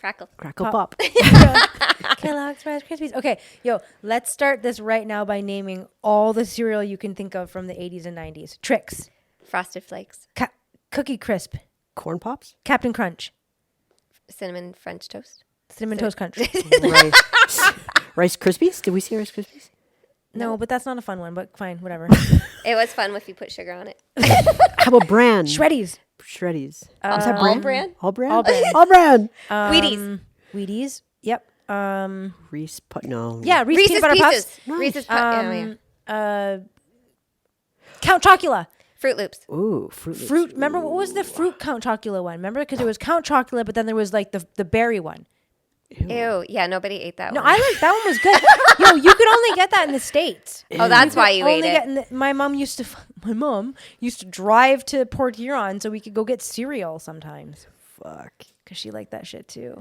Crackle. Crackle Pop. Kellogg's Rice Krispies. Okay, yo, let's start this right now by naming all the cereal you can think of from the 80s and 90s. Trix, Frosted Flakes. Cookie Crisp, Corn Pops. Captain Crunch, Cinnamon French Toast. Cinnamon Toast Crunch. Rice Krispies. Did we see Rice Krispies? No, but that's not a fun one, but fine, whatever. It was fun if you put sugar on it. How about brand? Shreddies. Shreddies. Is that All brand? All brand. All brand. All brand. Wheaties. Wheaties. Yep. Reese. No. Yeah, Reese's Reese's Peanut Butter Pieces. Puffs. Reese's yeah. Count Chocula. Fruit Loops. Ooh, Fruit Loops. Fruit. Remember what was the fruit Count Chocula one? Remember because it was Count Chocula, but then there was like the berry one. Ew. Yeah, nobody ate that No, one. I like that one was good. Yo, you could only get that in the States. Oh, that's why you ate it. My mom used to drive to Port Huron so we could go get cereal sometimes Fuck. because she liked that shit too.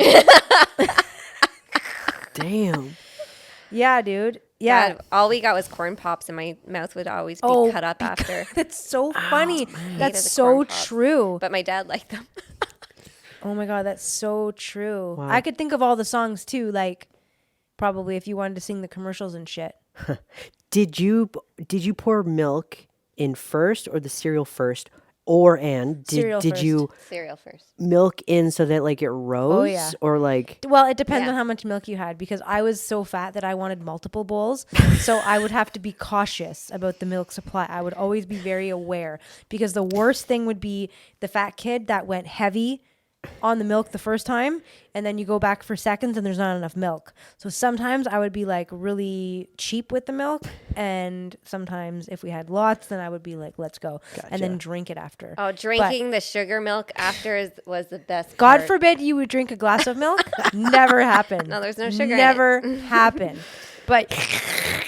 Damn. Yeah, dude. Yeah. God, all we got was corn pops, and my mouth would always be cut up after. That's so funny. That's Hated the so corn pops. true. But my dad liked them. Oh my God, that's so true. Wow. I could think of all the songs too, like probably if you wanted to sing the commercials and shit. Did you pour milk in first or the cereal first? Or Cereal did first. you Cereal first. milk in so that like it rose? Oh, yeah. Or like Well, it depends Yeah. on how much milk you had because I was so fat that I wanted multiple bowls. So I would have to be cautious about the milk supply. I would always be very aware because the worst thing would be the fat kid that went heavy on the milk the first time and then you go back for seconds and there's not enough milk. So sometimes I would be like really cheap with the milk and sometimes if we had lots then I would be like let's go and then drink it after. Oh, drinking the sugar milk after was the best God part. forbid you would drink a glass of milk. Never happened. No, there's no sugar in it. Never happened. But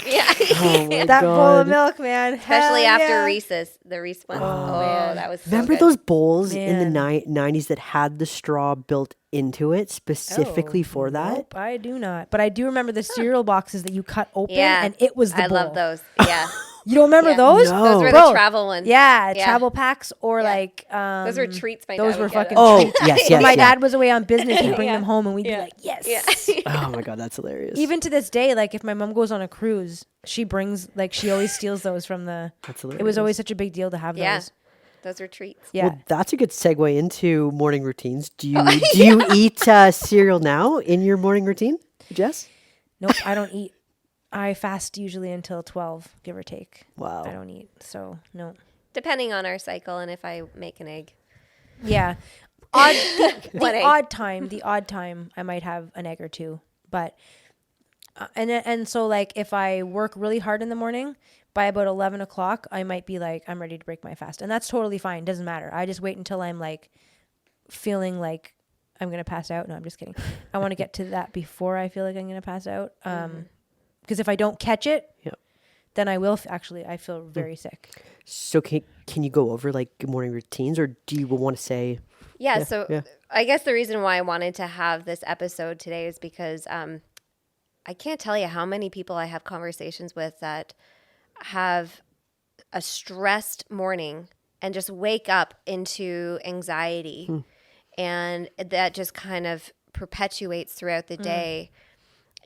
Yeah. oh my that bowl of God. milk, man. Especially Hell after yeah. Reese's, the Reese one. Oh, man. that was so Remember good. those bowls in the Man. 90s that had the straw built into it specifically Oh, for that? Nope, I do not. But I do remember the cereal boxes that you cut open Yeah. and it was the I bowl. love those. Yeah. You don't remember Yeah. those? No. Those were Bro, the travel ones. Yeah, Yeah. travel packs or Yeah. like Those were treats my those dad were would get fucking us. Oh, treats. yes, When yes, my yeah. dad was away on business, he'd bring Yeah. them home and we'd Yeah. be like, yes. Yeah. Oh my God, that's hilarious. Even to this day, like if my mom goes on a cruise, she brings like she always steals those from the. That's hilarious. It was always such a big deal to have Yeah. those. Those were treats. Yeah. Well, that's a good segue into morning routines. Do you eat cereal now in your morning routine, Jess? Nope, I don't eat. I fast usually until 12, give or take. Wow. I don't eat, so no. Depending on our cycle and if I make an egg. Yeah, What egg? the odd time, I might have an egg or two, but and so like if I work really hard in the morning, by about 11 o'clock, I might be like I'm ready to break my fast, and that's totally fine. Doesn't matter. I just wait until I'm like feeling like I'm gonna pass out. No, I'm just kidding. I want to get to that before I feel like I'm gonna pass out. Because if I don't catch it, Yep. then I will actually. I feel very sick. So can you go over like morning routines, or do you want to say? Yeah, Yeah, so yeah. I guess the reason why I wanted to have this episode today is because I can't tell you how many people I have conversations with that have a stressed morning and just wake up into anxiety. And that just kind of perpetuates throughout the day.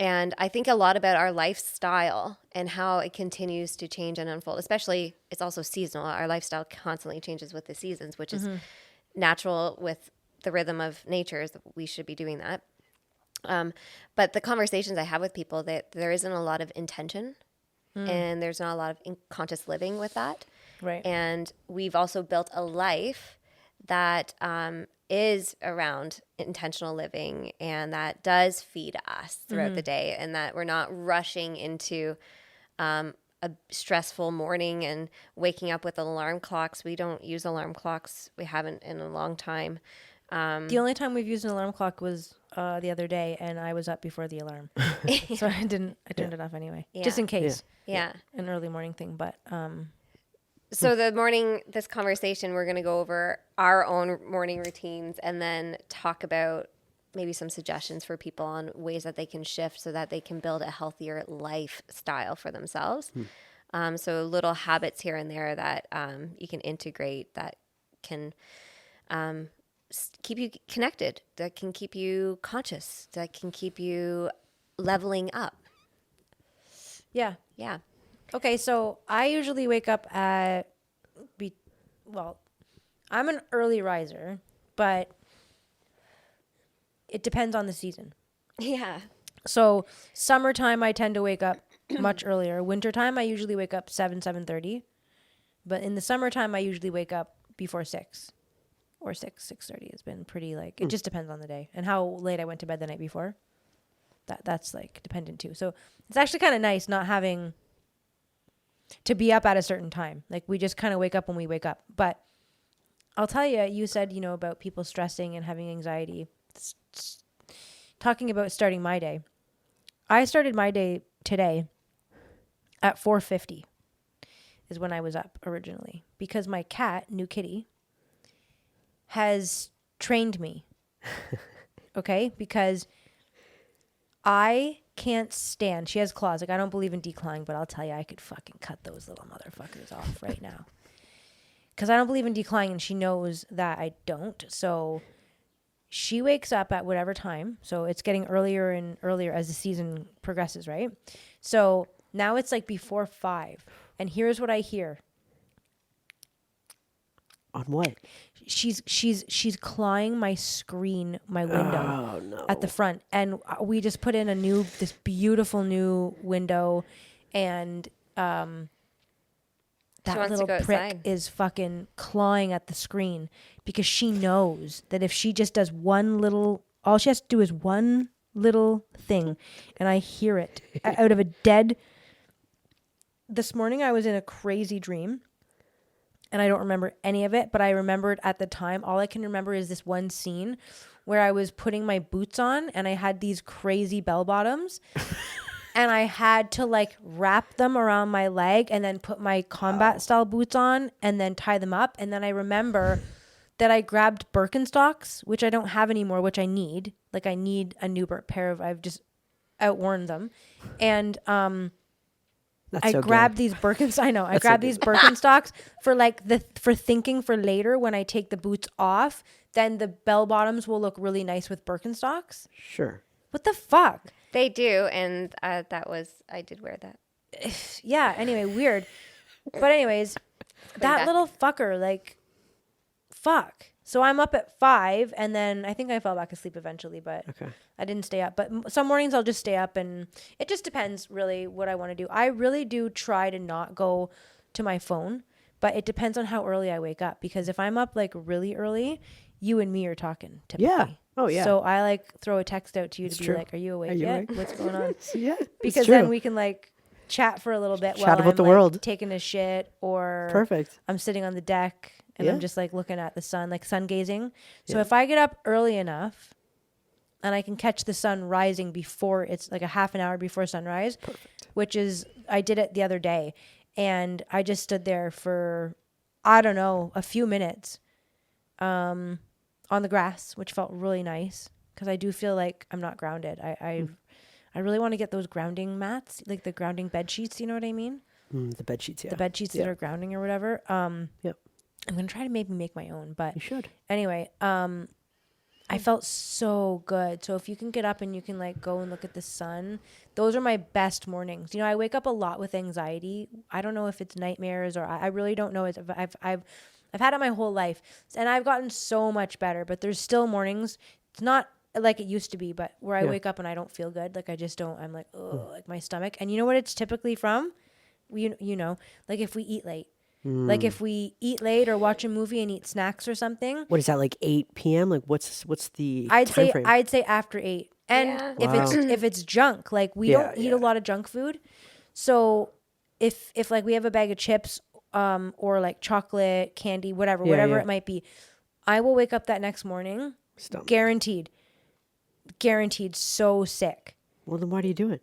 And I think a lot about our lifestyle and how it continues to change and unfold, especially it's also seasonal. Our lifestyle constantly changes with the seasons, which is natural with the rhythm of nature is that we should be doing that. But the conversations I have with people, that there isn't a lot of intention and there's not a lot of conscious living with that. Right. And we've also built a life that is around intentional living and that does feed us throughout the day, and that we're not rushing into a stressful morning and waking up with alarm clocks. We don't use alarm clocks. We haven't in a long time. The only time we've used an alarm clock was the other day, and I was up before the alarm, so I turned it off anyway, just Yeah. in case. Yeah. An early morning thing, but So this conversation, we're going to go over our own morning routines and then talk about maybe some suggestions for people on ways that they can shift so that they can build a healthier lifestyle for themselves. So little habits here and there that you can integrate that can keep you connected, that can keep you conscious, that can keep you leveling up. Yeah. Yeah. Okay, so I usually wake up at I'm an early riser, but it depends on the season. Yeah. So summertime I tend to wake up much earlier. Wintertime I usually wake up 7:30. But in the summertime I usually wake up before 6 or 6:30. It's been pretty like it just depends on the day and how late I went to bed the night before. That's like dependent too. So it's actually kind of nice not having to be up at a certain time. Like we just kind of wake up when we wake up. But I'll tell you, you said, about people stressing and having anxiety. Talking about starting my day. I started my day today at 4:50 is when I was up originally because my cat, new kitty, has trained me. Okay? Because I can't stand. She has claws. Like I don't believe in declawing, but I'll tell you, I could fucking cut those little motherfuckers off right now. Because I don't believe in declawing, and she knows that I don't. So she wakes up at whatever time. So it's getting earlier and earlier as the season progresses, right? So now it's like before 5, and here's what I hear. On what? She's clawing my screen, my window Oh no. at the front, and we just put in this beautiful new window, and that wants to little go prick outside. is fucking clawing at the screen because she knows that if she just does all she has to do is one little thing, and I hear it out of a dead. This morning I was in a crazy dream. And I don't remember any of it, but I remembered at the time. All I can remember is this one scene where I was putting my boots on and I had these crazy bell bottoms and I had to like wrap them around my leg and then put my combat style boots on and then tie them up. And then I remember that I grabbed Birkenstocks, which I don't have anymore, which I need. Like I need a new pair of, I've just outworn them. And, That's I so grabbed gay. these Birkenstocks. I know. I That's so grabbed gay. these Birkenstocks for thinking for later when I take the boots off. Then the bell bottoms will look really nice with Birkenstocks. Sure. What the fuck? They do. And I did wear that. Yeah. Anyway, weird. But anyways, that back. little fucker, like, fuck. So I'm up at 5, and then I think I fell back asleep eventually, but Okay. I didn't stay up. But some mornings I'll just stay up, and it just depends really what I want to do. I really do try to not go to my phone, but it depends on how early I wake up. Because if I'm up like really early, you and me are talking typically. Yeah. Oh, yeah. So I like throw a text out to you It's to be true. like, "Are you awake Are you yet? awake?" What's going on?" Yeah. Because true. then we can like chat for a little bit Chat while about I'm the like, world. taking a shit or Perfect. I'm sitting on the deck and Yeah. I'm just like looking at the sun, like sun gazing. So Yeah. if I get up early enough and I can catch the sun rising before it's like a half an hour before sunrise, which is, I did it the other day and I just stood there for, I don't know, a few minutes on the grass, which felt really nice because I do feel like I'm not grounded. I really want to get those grounding mats, like the grounding bed sheets. You know what I mean? The bed sheets. Yeah. The bed sheets that are grounding or whatever. Yep. I'm gonna try to maybe make my own, but You should. anyway, I felt so good. So if you can get up and you can like go and look at the sun, those are my best mornings. I wake up a lot with anxiety. I don't know if it's nightmares or I really don't know. I've had it my whole life, and I've gotten so much better. But there's still mornings. It's not like it used to be, but where I Yeah. wake up and I don't feel good. Like I just don't. I'm like, oh, like my stomach. And you know what it's typically from? Like if we eat late. Like if we eat late or watch a movie and eat snacks or something, What is that, like 8 p.m.? Like what's the I'd time say frame? I'd say after 8. And Yeah. if it's junk, like we Yeah, don't eat yeah. a lot of junk food. So if like we have a bag of chips or like chocolate, candy, whatever Yeah. it might be, I will wake up that next morning Stomach. guaranteed so sick. Well, then why do you do it?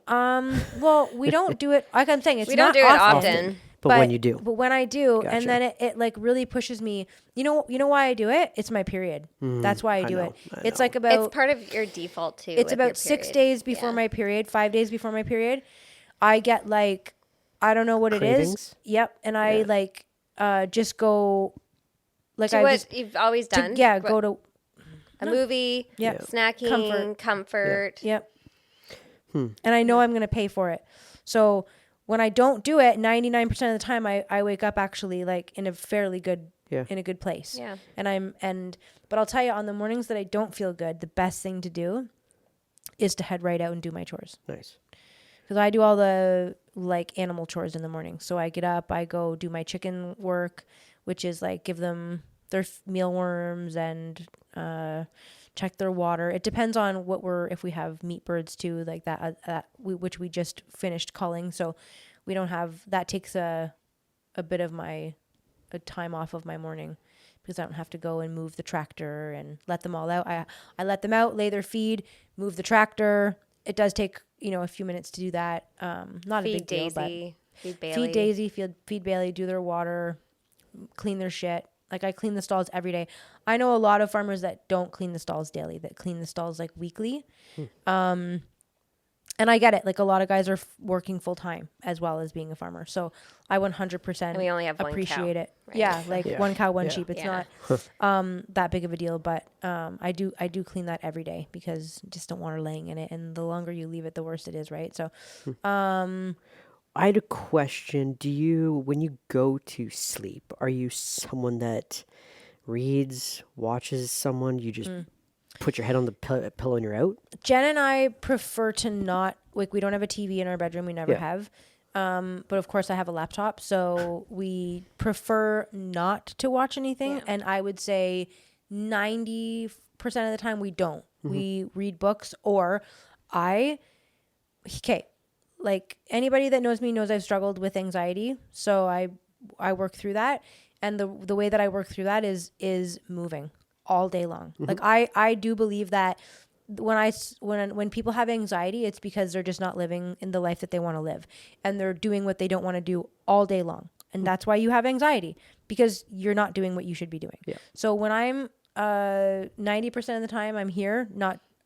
Well, we don't do it like I'm saying it's We not don't do it often. often. But when you do. But when I do, Gotcha. and then it like really pushes me. You know why I do it? It's my period. That's why I do it. It's like about It's part of your default too. it's with your about 6 period. days before Yeah. my period, 5 days before my period. I get like, I don't know what it is. Cravings? Yep. And I like, just go like To I what just you've always done. go to a movie, Yeah. snacking, comfort. Yep. And I know I'm going to pay for it. So when I don't do it, 99% of the time I wake up actually like in a fairly good, in a good place. Yeah. But I'll tell you, on the mornings that I don't feel good, the best thing to do is to head right out and do my chores. Nice. Because I do all the like animal chores in the morning. So I get up, I go do my chicken work, which is like give them their mealworms and check their water. It depends on if we have meat birds too, like which we just finished culling. So we don't have, that takes a bit of a time off of my morning because I don't have to go and move the tractor and let them all out. I let them out, lay their feed, move the tractor. It does take, a few minutes to do that. Not a big deal, but feed Bailey. feed Daisy, feed Bailey, do their water, clean their shit. Like I clean the stalls every day. I know a lot of farmers that don't clean the stalls daily, that clean the stalls like weekly. And I get it. Like a lot of guys are working full time as well as being a farmer. So I 100% And we only have one appreciate cow, it. right? Yeah, like one cow, one sheep. It's Yeah. not that big of a deal, but I do clean that every day because I just don't want her laying in it. And the longer you leave it, the worse it is, right? So I had a question. When you go to sleep, are you someone that reads, watches someone? You just put your head on the pillow and you're out? Jen and I prefer to not, like, we don't have a TV in our bedroom. We never have. But of course I have a laptop. So we prefer not to watch anything. Yeah. And I would say 90% of the time we don't. We read books like anybody that knows me knows I've struggled with anxiety. So I work through that. And the way that I work through that is moving all day long. Like I do believe that when people have anxiety, it's because they're just not living in the life that they want to live, and they're doing what they don't want to do all day long. And that's why you have anxiety, because you're not doing what you should be doing. Yeah. So when I'm 90% of the time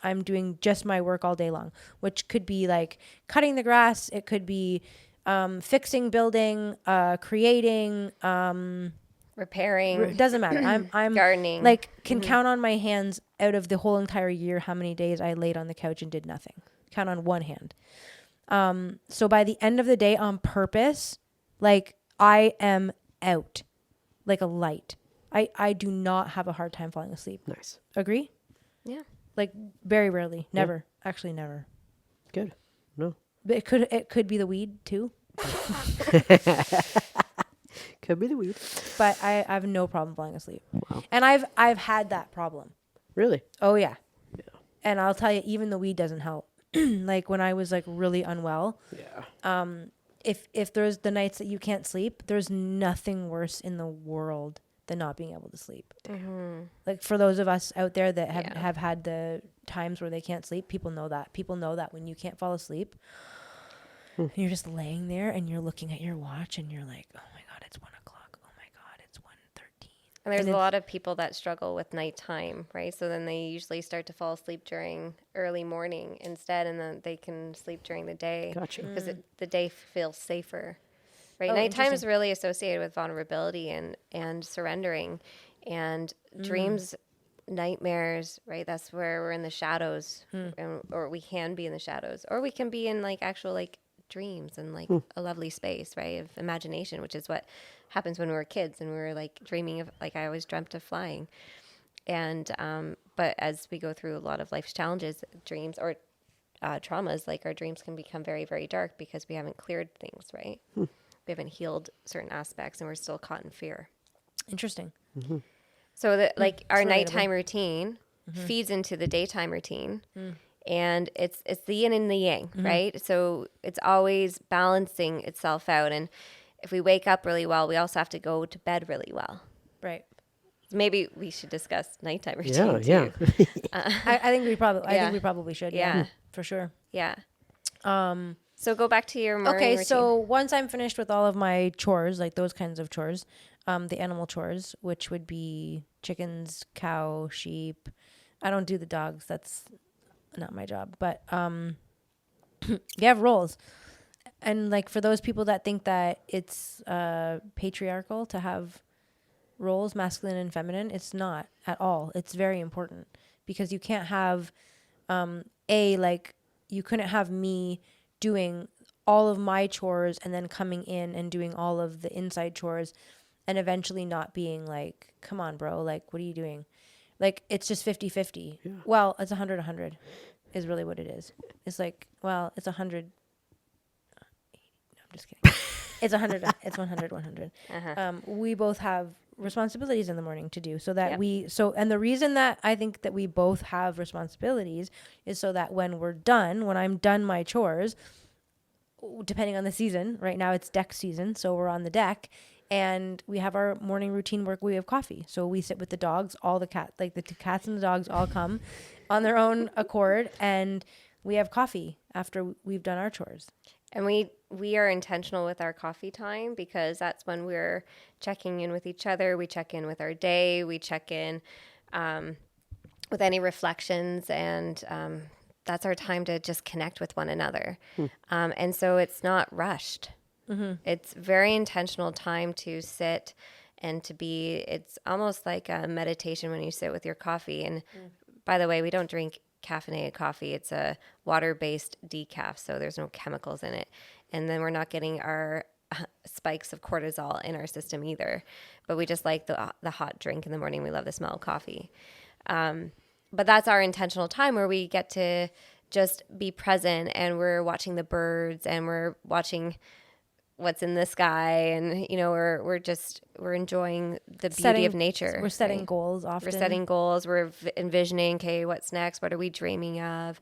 I'm doing just my work all day long, which could be like cutting the grass. It could be fixing, building, creating, Repairing. it doesn't matter. I'm Gardening. like can count on my hands out of the whole entire year how many days I laid on the couch and did nothing. Count on one hand. So by the end of the day, on purpose, like I am out like a light. I do not have a hard time falling asleep. Nice. Agree? Yeah. Like very rarely. Never. Actually never. Good. No. But it could be the weed too. Could be the weed. But I have no problem falling asleep. Wow. And I've had that problem. Really? Oh yeah. Yeah. And I'll tell you, even the weed doesn't help. Like when I was like really unwell, Yeah. if there's the nights that you can't sleep, there's nothing worse in the world than not being able to sleep. Like for those of us out there that have had the times where they can't sleep, people know that. People know that when you can't fall asleep, and you're just laying there and you're looking at your watch and you're like, oh my God, it's 1:00. Oh my God, it's 1:13. And there's a lot of people that struggle with nighttime, right? So then they usually start to fall asleep during early morning instead, and then they can sleep during the day. Gotcha. Because the day feels safer, right? Oh, Nighttime is interesting. really associated with vulnerability and surrendering, and dreams, nightmares, right? That's where we're in the shadows, or we can be in the shadows, or we can be in like actual like dreams and like a lovely space, right, of imagination, which is what happens when we were kids and we were like dreaming of, like I always dreamt of flying. And but as we go through a lot of life's challenges, dreams or traumas, like our dreams can become very, very dark because we haven't cleared things, right? We haven't healed certain aspects and we're still caught in fear. Interesting. So that like our relatable. nighttime routine feeds into the daytime routine. And it's the yin and the yang, right? So it's always balancing itself out. And if we wake up really well, we also have to go to bed really well. Right. Maybe we should discuss nighttime routine Yeah. too. I think we probably should. Yeah. For sure. Yeah. So go back to your morning routine. So once I'm finished with all of my chores, like those kinds of chores, the animal chores, which would be chickens, cow, sheep. I don't do the dogs. That's not my job. But you have roles. And like for those people that think that it's patriarchal to have roles, masculine and feminine. It's not at all. It's very important because you can't have, you couldn't have me doing all of my chores and then coming in and doing all of the inside chores and eventually not being like, come on, bro, like, what are you doing? Like, it's just 50-50. Yeah. Well, it's 100-100 is really what it is. It's like, well, it's 100. No, I'm just kidding. It's 100. It's 100. Uh-huh. We both have responsibilities in the morning to do so that and the reason that I think that we both have responsibilities is so that when I'm done my chores, depending on the season, right now it's deck season, so we're on the deck and we have our morning routine work. We have coffee, so we sit with the dogs, all the cats and the dogs all come on their own accord, and we have coffee after we've done our chores. And we are intentional with our coffee time because that's when we're checking in with each other. We check in with our day. We check in with any reflections, and that's our time to just connect with one another. And so it's not rushed. Mm-hmm. It's very intentional time to sit and to be. It's almost like a meditation when you sit with your coffee. And by the way, we don't drink caffeinated coffee. It's a water-based decaf, so there's no chemicals in it. And then we're not getting our spikes of cortisol in our system either. But we just like the hot drink in the morning. We love the smell of coffee. But that's our intentional time where we get to just be present, and we're watching the birds and we're watching what's in the sky, and we're enjoying the beauty of nature. We're setting goals often. We're setting goals. We're envisioning, okay, what's next? What are we dreaming of?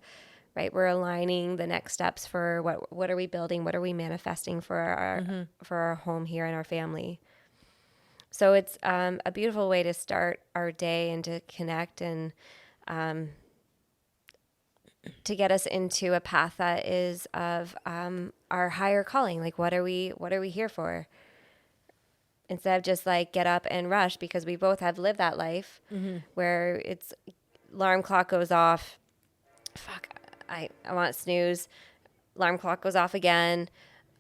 Right? We're aligning the next steps for what are we building? What are we manifesting for our home here and our family? So it's a beautiful way to start our day and to connect and to get us into a path that is of our higher calling. Like, what are we here for? Instead of just like get up and rush, because we both have lived that life where it's alarm clock goes off. Fuck, I want to snooze. Alarm clock goes off again.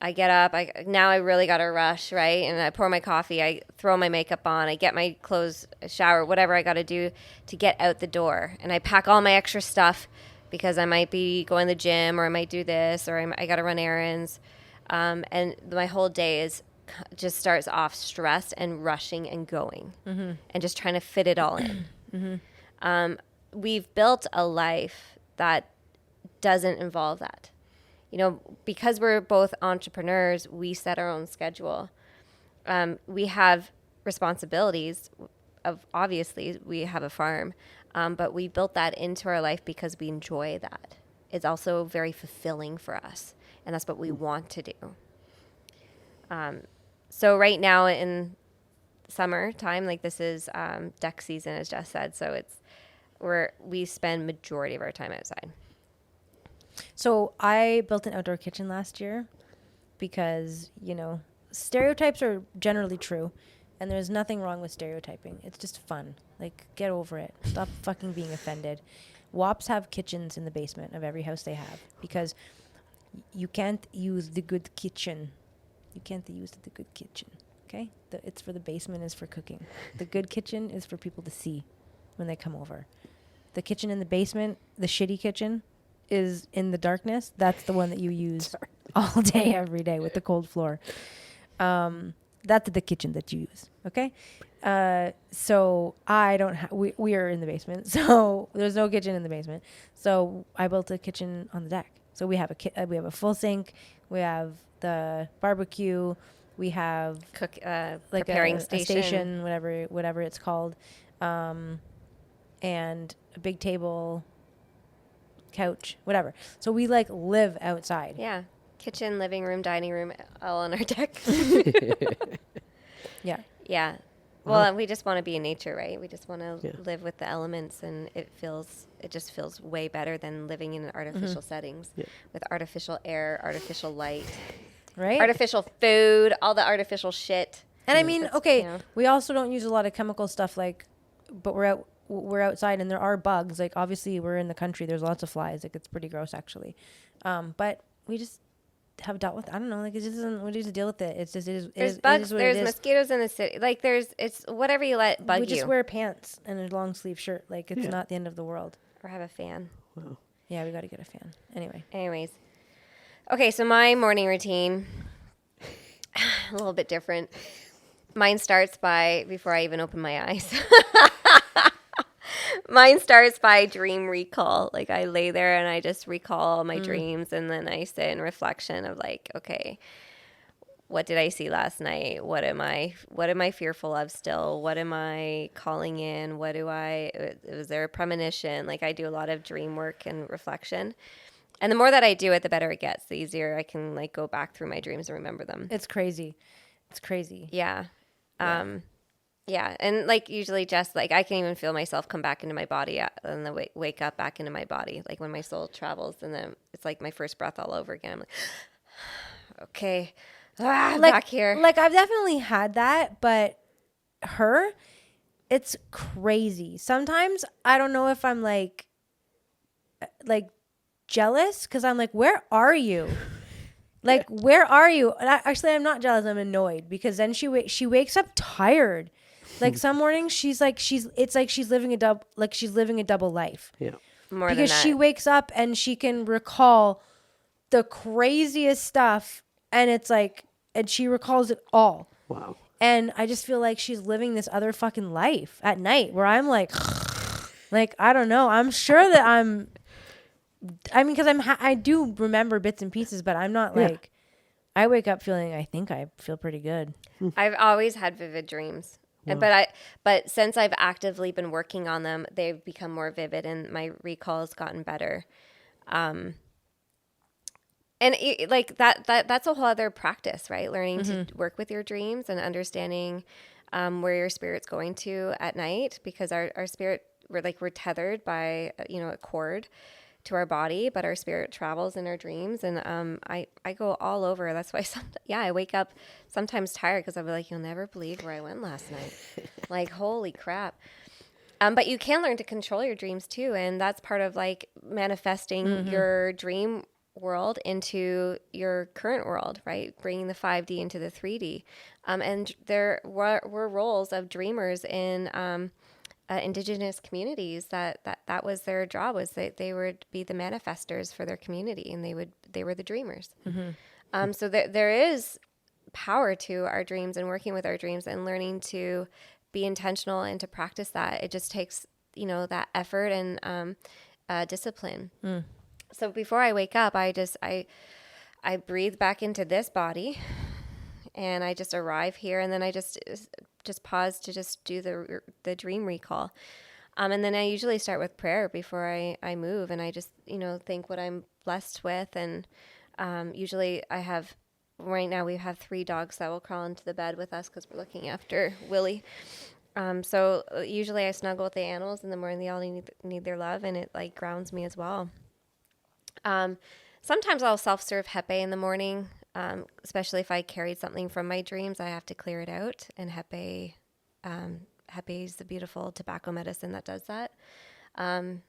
I get up. Now I really got to rush, right? And I pour my coffee. I throw my makeup on. I get my clothes, shower, whatever I got to do to get out the door. And I pack all my extra stuff because I might be going to the gym, or I might do this, or I got to run errands. And my whole day just starts off stressed and rushing and going and just trying to fit it all in. We've built a life that doesn't involve that. Because we're both entrepreneurs, we set our own schedule. We have responsibilities. Obviously, we have a farm, but we built that into our life because we enjoy that. It's also very fulfilling for us, and that's what we want to do. So right now in summertime, like this is deck season, as Jess said. So we spend majority of our time outside. So I built an outdoor kitchen last year because, stereotypes are generally true, and there's nothing wrong with stereotyping. It's just fun. Like, get over it. Stop fucking being offended. WAPs have kitchens in the basement of every house they have because you can't use the good kitchen. You can't use the good kitchen, okay? It's for the basement is for cooking. The good kitchen is for people to see when they come over. The kitchen in the basement, the shitty kitchen, is in the darkness. That's the one that you use all day, every day with the cold floor. That's the kitchen that you use. Okay. So I don't we are in the basement. So there's no kitchen in the basement. So I built a kitchen on the deck. So we have we have a full sink. We have the barbecue. We have like preparing a station, whatever it's called. And a big table, couch, whatever. So we live outside. Yeah. Kitchen, living room, dining room, all on our deck. Yeah. Yeah. Well, we just want to be in nature, right? We just want to live with the elements, and it just feels way better than living in artificial settings with artificial air, artificial light, right? Artificial food, all the artificial shit. And I mean, we also don't use a lot of chemical stuff but we're outside and there are bugs. Obviously we're in the country. There's lots of flies. It's pretty gross actually. But we just have dealt with. I don't know. Like it just doesn't. We need to deal with it. It's just it is. There's it bugs. is what There's it is. mosquitoes in the city. Like it's whatever you let bug We just you, wear pants and a long sleeve shirt. Like it's Yeah. not the end of the world. or have a fan. Wow. Yeah, we got to get a fan. Anyway. Anyways, okay. So my morning routine, a little bit different. Mine starts by before I even open my eyes. Mine starts by dream recall. Like I lay there and I just recall my dreams, and then I sit in reflection of like, okay, what did I see last night? What am I fearful of still? What am I calling in? Was there a premonition? Like I do a lot of dream work and reflection. And the more that I do it, the better it gets. The easier I can like go back through my dreams and remember them. It's crazy. It's crazy. Yeah. Yeah. And like usually just like I can even feel myself come back into my body and then wake up back into my body. Like when my soul travels, and then it's like my first breath all over again. I'm like, okay, back here. Like I've definitely had that, but it's crazy. Sometimes I don't know if I'm like jealous because I'm like, where are you? Like, where are you? And actually, I'm not jealous. I'm annoyed because then she wakes up tired. Like some mornings, she's living a double life. Yeah. More Because than that. she wakes up and she can recall the craziest stuff, and it's like, and she recalls it all. Wow. And I just feel like she's living this other fucking life at night where I'm like, I don't know. I'm sure that I mean, because I do remember bits and pieces, but I'm not like, I wake up feeling, I think I feel pretty good. I've always had vivid dreams. But since I've actively been working on them, they've become more vivid, and my recall's gotten better. And like that's a whole other practice, right? Learning to work with your dreams and understanding where your spirit's going to at night, because our spirit, we're tethered by a cord to our body, but our spirit travels in our dreams. And I go all over. That's why I wake up sometimes tired, because I'll be like, you'll never believe where I went last night. Like, holy crap. But you can learn to control your dreams too, and that's part of like manifesting your dream world into your current world, right? Bringing the 5D into the 3D. And there were roles of dreamers in Indigenous communities that was their job, was that they would be the manifestors for their community, and they were the dreamers. So there is power to our dreams and working with our dreams and learning to be intentional and to practice that. It just takes that effort and discipline. So before I wake up, I breathe back into this body, and I just arrive here, and then I just pause to just do the dream recall. And then I usually start with prayer before I move, and I just, think what I'm blessed with. And usually right now we have 3 dogs that will crawl into the bed with us because we're looking after Willie. So usually I snuggle with the animals in the morning. They all need their love, and it like grounds me as well. Sometimes I'll self-serve hepe in the morning. Especially if I carried something from my dreams, I have to clear it out. And hepe is the beautiful tobacco medicine that does that. But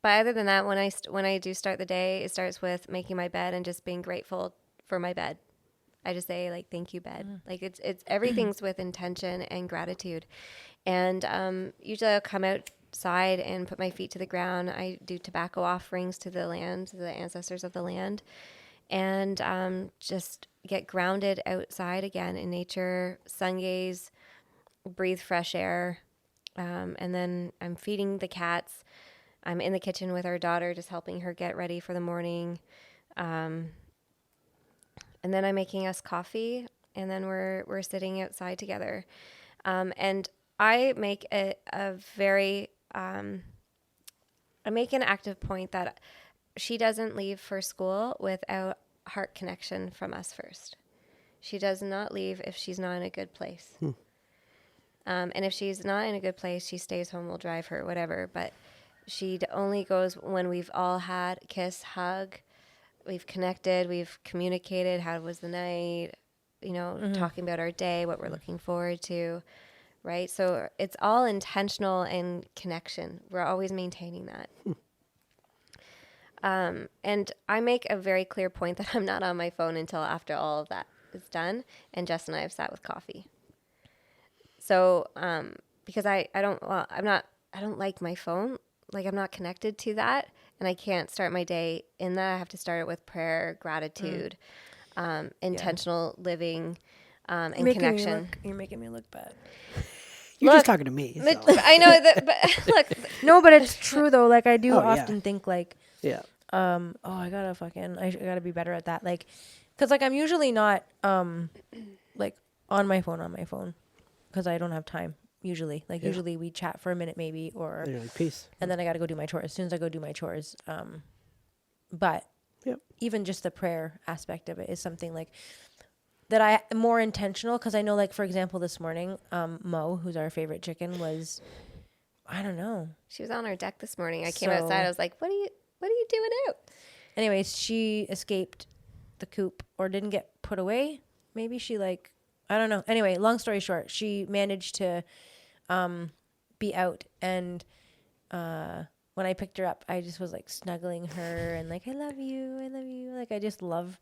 other than that, when I do start the day, it starts with making my bed and just being grateful for my bed. I just say like, thank you, bed. Like it's everything's with intention and gratitude. And usually I'll come outside and put my feet to the ground. I do tobacco offerings to the land, to the ancestors of the land. And just get grounded outside again in nature, sun gaze, breathe fresh air. And then I'm feeding the cats. I'm in the kitchen with our daughter, just helping her get ready for the morning. And then I'm making us coffee, and then we're sitting outside together. And I make I make an active point that she doesn't leave for school without heart connection from us first. She does not leave if she's not in a good place. And if she's not in a good place, she stays home, we'll drive her, whatever. But she only goes when we've all had a kiss, hug, we've connected, we've communicated, how was the night, talking about our day, what we're looking forward to, right? So it's all intentional and connection. We're always maintaining that. And I make a very clear point that I'm not on my phone until after all of that is done. And Jess and I have sat with coffee. So, because I don't like my phone. Like, I'm not connected to that. And I can't start my day in that. I have to start it with prayer, gratitude, intentional living, and connection. You're making me look bad. You're Look, just talking to me. So. I know that, but look, No, but it's true though. Like I do Oh, yeah. often think like, Yeah. oh, I gotta be better at that. Like, cause like I'm usually not, like on my phone cause I don't have time usually. Like usually we chat for a minute maybe, or, And you're like, peace. and then I gotta go do my chores. As soon as I go do my chores, but Yep. even just the prayer aspect of it is something like that I am more intentional. Cause I know like, for example, this morning, Mo, who's our favorite chicken I don't know. she was on our deck this morning. I came outside. I was like, what are you doing out? Anyways, she escaped the coop or didn't get put away. Maybe she like, I don't know. Anyway, long story short, she managed to be out. And when I picked her up, I just was like snuggling her and like, I love you. I love you. Like, I just love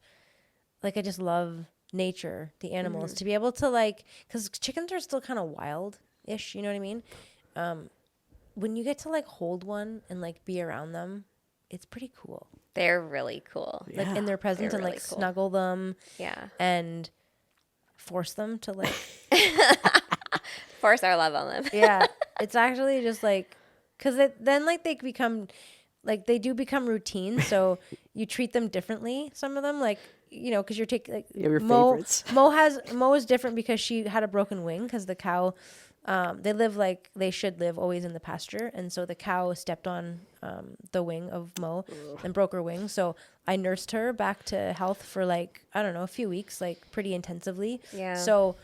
nature, the animals, to be able to like, because chickens are still kind of wild-ish, you know what I mean? When you get to like hold one and like be around them, it's pretty cool. They're really cool. Like in their presence They're and really like cool. snuggle them Yeah. and force them to like, Force our love on them. yeah, it's actually just like, because then like they become, like they do become routine. So you treat them differently. Some of them like, you know, because you're taking like You have your Mo favorites. Mo is different because she had a broken wing because the cow, they live like they should live always in the pasture, and so the cow stepped on the wing of Mo and broke her wing. So I nursed her back to health for like, I don't know, a few weeks, like pretty intensively. Yeah. So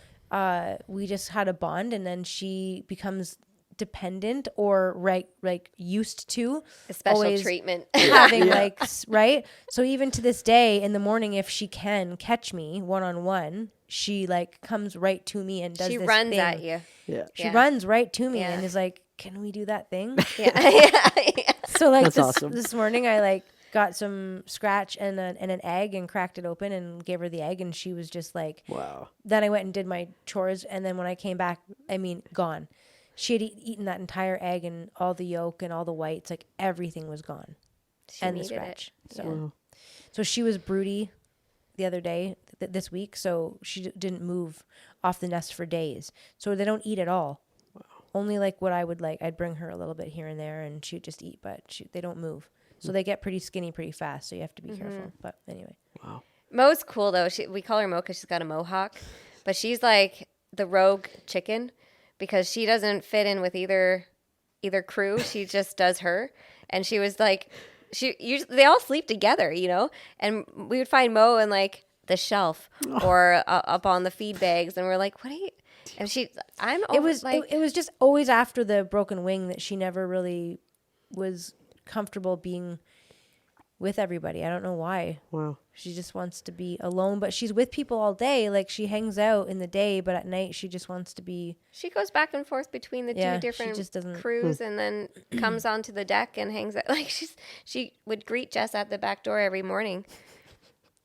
we just had a bond, and then she becomes dependent or like used to A special always treatment. having like right. So even to this day in the morning, if she can catch me one-on-one, she like comes right to me and does She this runs thing. at you. Yeah. She Yeah. runs right to me Yeah. and is like, can we do that thing? Yeah. yeah. So like That's awesome. this morning I like got some scratch and an egg and cracked it open and gave her the egg, and she was just like, Wow. then I went and did my chores, and then when I came back, I mean, gone. She had eaten that entire egg and all the yolk and all the whites, like everything was gone. She And the needed scratch. it. So so she was broody the other day, this week, so she didn't move off the nest for days. So they don't eat at all. Wow. Only like what I would like. I'd bring her a little bit here and there, and she'd just eat, but they don't move. So they get pretty skinny pretty fast, so you have to be careful. But anyway. Wow. Mo's cool though. We call her Mo because she's got a mohawk, but she's like the rogue chicken because she doesn't fit in with either crew. She just does her, and she was like, they all sleep together, you know. And we would find Mo in like the shelf or up on the feed bags, and we're like, what are you? And It was just always after the broken wing that she never really was comfortable being with everybody. I don't know why. Wow. She just wants to be alone, but she's with people all day. Like she hangs out in the day, but at night she just wants to be. She goes back and forth between the Yeah, two she different just doesn't- crews, and then comes onto the deck and hangs out. Like she would greet Jess at the back door every morning.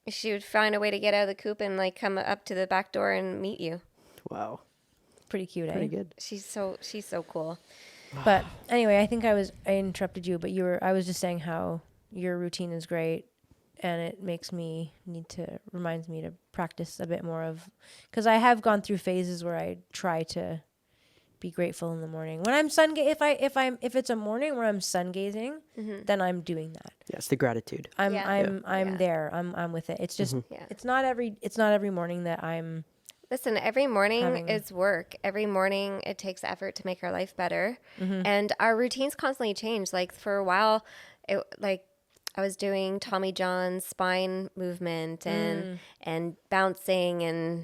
She would find a way to get out of the coop and like come up to the back door and meet you. Wow. Pretty cute, Pretty eh? good. She's so cool. But anyway, I think I interrupted you, but I was just saying how your routine is great, and it reminds me to practice a bit more of, because I have gone through phases where I try to be grateful in the morning. When I'm if it's a morning where I'm sun gazing, then I'm doing that. Yes, the gratitude. I'm Yeah. there. I'm with it. It's just Yeah. it's not every morning that I'm. Listen, every morning Having- is work. Every morning it takes effort to make our life better. And our routines constantly change. Like for a while, I was doing Tommy John's spine movement and bouncing and,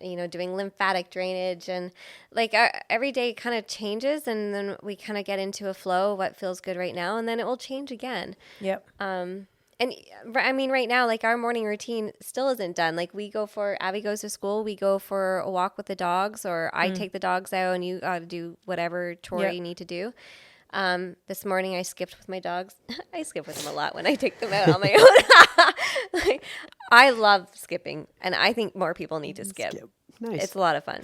you know, doing lymphatic drainage, and like every day kind of changes, and then we kind of get into a flow of what feels good right now, and then it will change again. Yep. And I mean, right now, like our morning routine still isn't done. Like Abby goes to school, we go for a walk with the dogs, or I take the dogs out and you got to do whatever chore Yep. you need to do. This morning I skipped with my dogs. I skip with them a lot when I take them out on my own. Like, I love skipping, and I think more people need to skip. Nice. It's a lot of fun.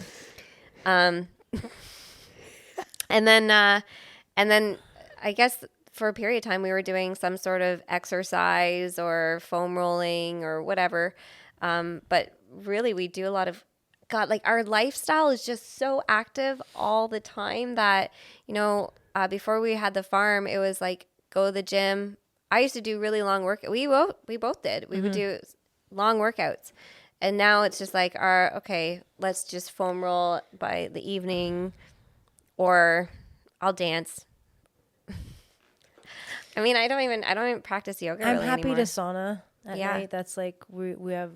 And then I guess for a period of time we were doing some sort of exercise or foam rolling or whatever. But really we do a lot of, God, like our lifestyle is just so active all the time that, before we had the farm, it was like go to the gym. I used to do really long work. We both did. We would do long workouts. And now it's just like okay, let's just foam roll by the evening, or I'll dance. I mean, I don't even practice yoga. I'm really happy anymore. to sauna at night. That's like we have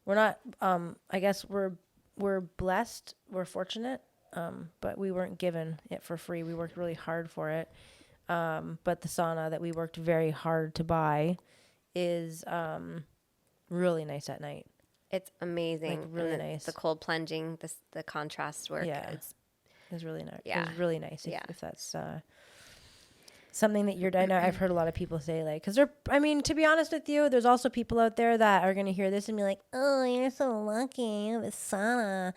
we're not I guess we're blessed, we're fortunate, but we weren't given it for free. We worked really hard for it. But the sauna that we worked very hard to buy is really nice at night. It's amazing. Like, really And nice. The cold plunging, the contrast work. Yeah. It's It's really nice. Yeah. It's really nice Yeah. if that's something that I know I've heard a lot of people say, like, because to be honest with you, there's also people out there that are going to hear this and be like, oh, you're so lucky, you have a sauna.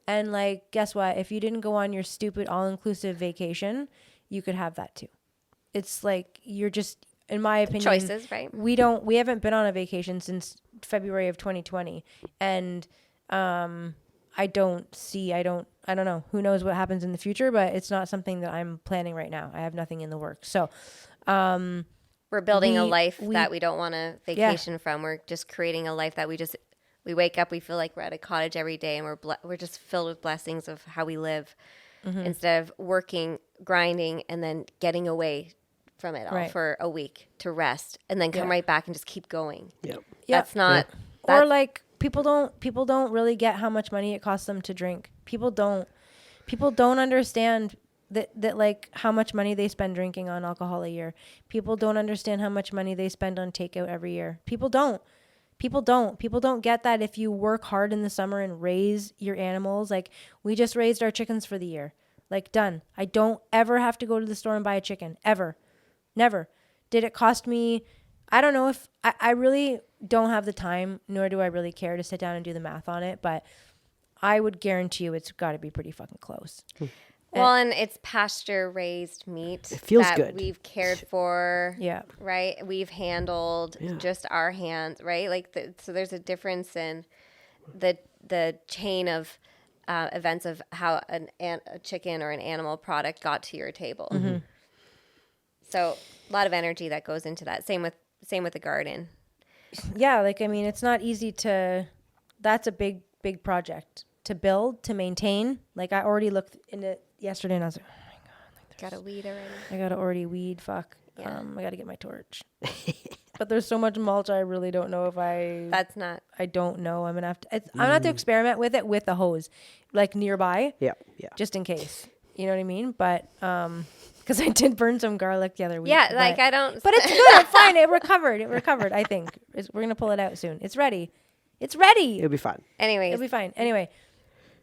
And like, guess what? If you didn't go on your stupid all-inclusive vacation, you could have that too. It's like, you're just, in my opinion, choices, right? we haven't been on a vacation since February of 2020. And, I don't know. Who knows what happens in the future, but it's not something that I'm planning right now. I have nothing in the works. So, We're building a life we- that we don't want to vacation from. We're just creating a life that we wake up, we feel like we're at a cottage every day, and we're just filled with blessings of how we live, instead of working, grinding, and then getting away from it all for a week to rest, and then come right back and just keep going. Yep. That's not. Or like people don't really get how much money it costs them to drink. People don't understand that like how much money they spend drinking on alcohol a year. People don't understand how much money they spend on takeout every year. People don't get that if you work hard in the summer and raise your animals. Like, we just raised our chickens for the year. Like, done. I don't ever have to go to the store and buy a chicken. Ever. Never. Did it cost me, I don't know if, I really don't have the time, nor do I really care to sit down and do the math on it, but I would guarantee you it's got to be pretty fucking close. Well, and it's pasture raised meat. It feels that good. We've cared for. Yeah. Right. We've handled just our hands. Right. Like so there's a difference in the chain of events of how a chicken or an animal product got to your table. Mm-hmm. So a lot of energy that goes into that. Same with the garden. Yeah, like, I mean, it's not easy that's a big project to build, to maintain. Like, I already looked into it yesterday and I was like, oh my God. Like, Got a weed already. I got to already weed. Fuck. Yeah. I got to get my torch. But there's so much mulch, I really don't know if That's not. I don't know. I'm going to have to, I'm going to have to experiment with it with a hose, like nearby. Yeah. Just in case. You know what I mean? But, because I did burn some garlic the other week. Yeah, like I don't. But it's good. It's fine. It recovered. I think we're gonna pull it out soon. It's ready. It'll be fun. Anyways, It'll be fine. Anyway,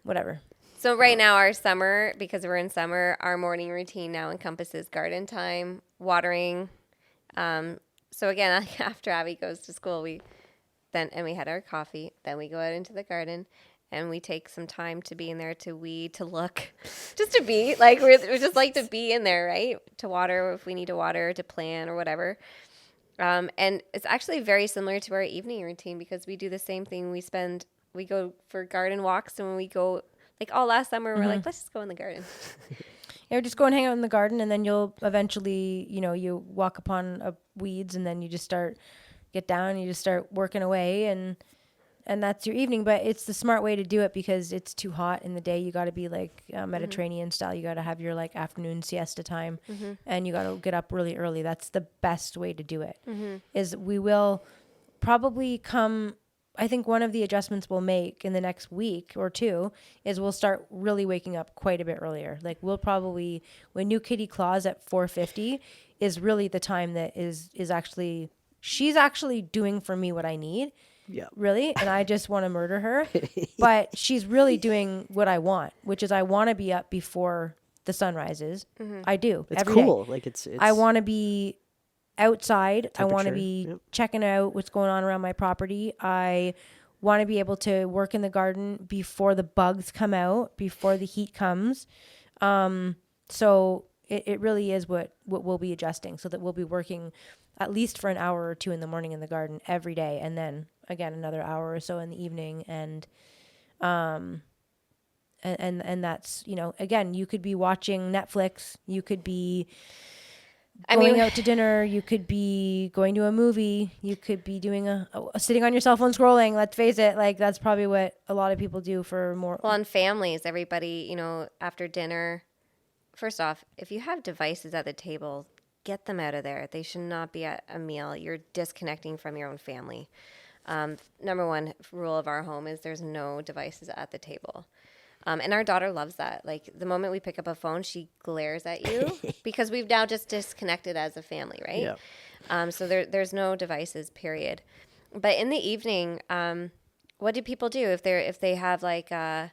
whatever. so right now our summer, because we're in summer, our morning routine now encompasses garden time, watering. So again, after Abby goes to school, we had our coffee. Then we go out into the garden. And we take some time to be in there, to weed, to look, just to be. Like, we just like to be in there, right? To water if we need to water, to plant or whatever. And it's actually very similar to our evening routine, because we do the same thing. We go for garden walks, and when we go, like all last summer, we're like, let's just go in the garden. Yeah, just go and hang out in the garden, and then you'll eventually, you walk upon weeds, and then you just get down, and you just start working away, and that's your evening. But it's the smart way to do it, because it's too hot in the day. You got to be like Mediterranean style. You got to have your like afternoon siesta time, and you got to get up really early. That's the best way to do it. Is we will probably come. I think one of the adjustments we'll make in the next week or two is we'll start really waking up quite a bit earlier. Like, we'll probably, when new kitty claws at 4:50 is really the time that is actually, she's actually doing for me what I need. Yeah. Really. And I just want to murder her. But she's really doing what I want, which is I want to be up before the sunrises. I do. It's every day. cool. Like it's I want to be outside. I want to Temperature, be yep. checking out what's going on around my property. I want to be able to work in the garden before the bugs come out, before the heat comes. So it really is what we'll be adjusting, so that we'll be working at least for an hour or two in the morning in the garden every day, and then again another hour or so in the evening. And that's, you know, again, you could be watching Netflix, you could be going out to dinner, you could be going to a movie, you could be doing sitting on your cell phone scrolling. Let's face it, like that's probably what a lot of people do for more. Well, in families, everybody, you know, after dinner, first off, if you have devices at the table, get them out of there. They should not be at a meal. You're disconnecting from your own family. Number one rule of our home is there's no devices at the table. And our daughter loves that. Like the moment we pick up a phone, she glares at you because we've now just disconnected as a family, right? Yeah. So there's no devices, period. But in the evening, what do people do if they have like a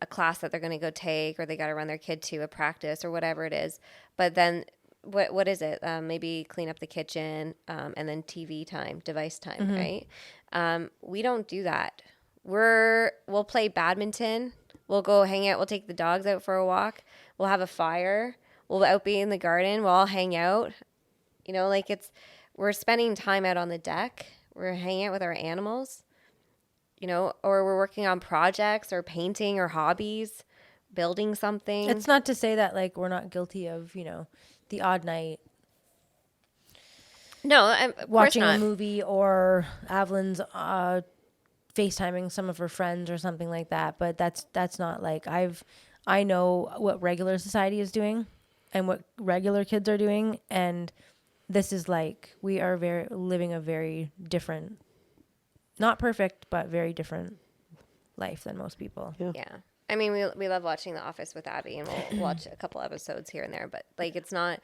class that they're going to go take, or they got to run their kid to a practice or whatever it is? But then what is it? Maybe clean up the kitchen, and then TV time, device time, right? We don't do that. We'll play badminton. We'll go hang out. We'll take the dogs out for a walk. We'll have a fire. We'll out be in the garden. We'll all hang out. You know, like we're spending time out on the deck. We're hanging out with our animals, you know, or we're working on projects or painting or hobbies, building something. It's not to say that like we're not guilty of, you know, the odd night. No, of course Watching not. a movie, or Evelyn's FaceTiming some of her friends or something like that. But that's not like I know what regular society is doing and what regular kids are doing, and this is like we are living a very different, not perfect, but very different life than most people. Yeah. I mean, we love watching The Office with Abby, and we'll watch a couple episodes here and there, but like it's not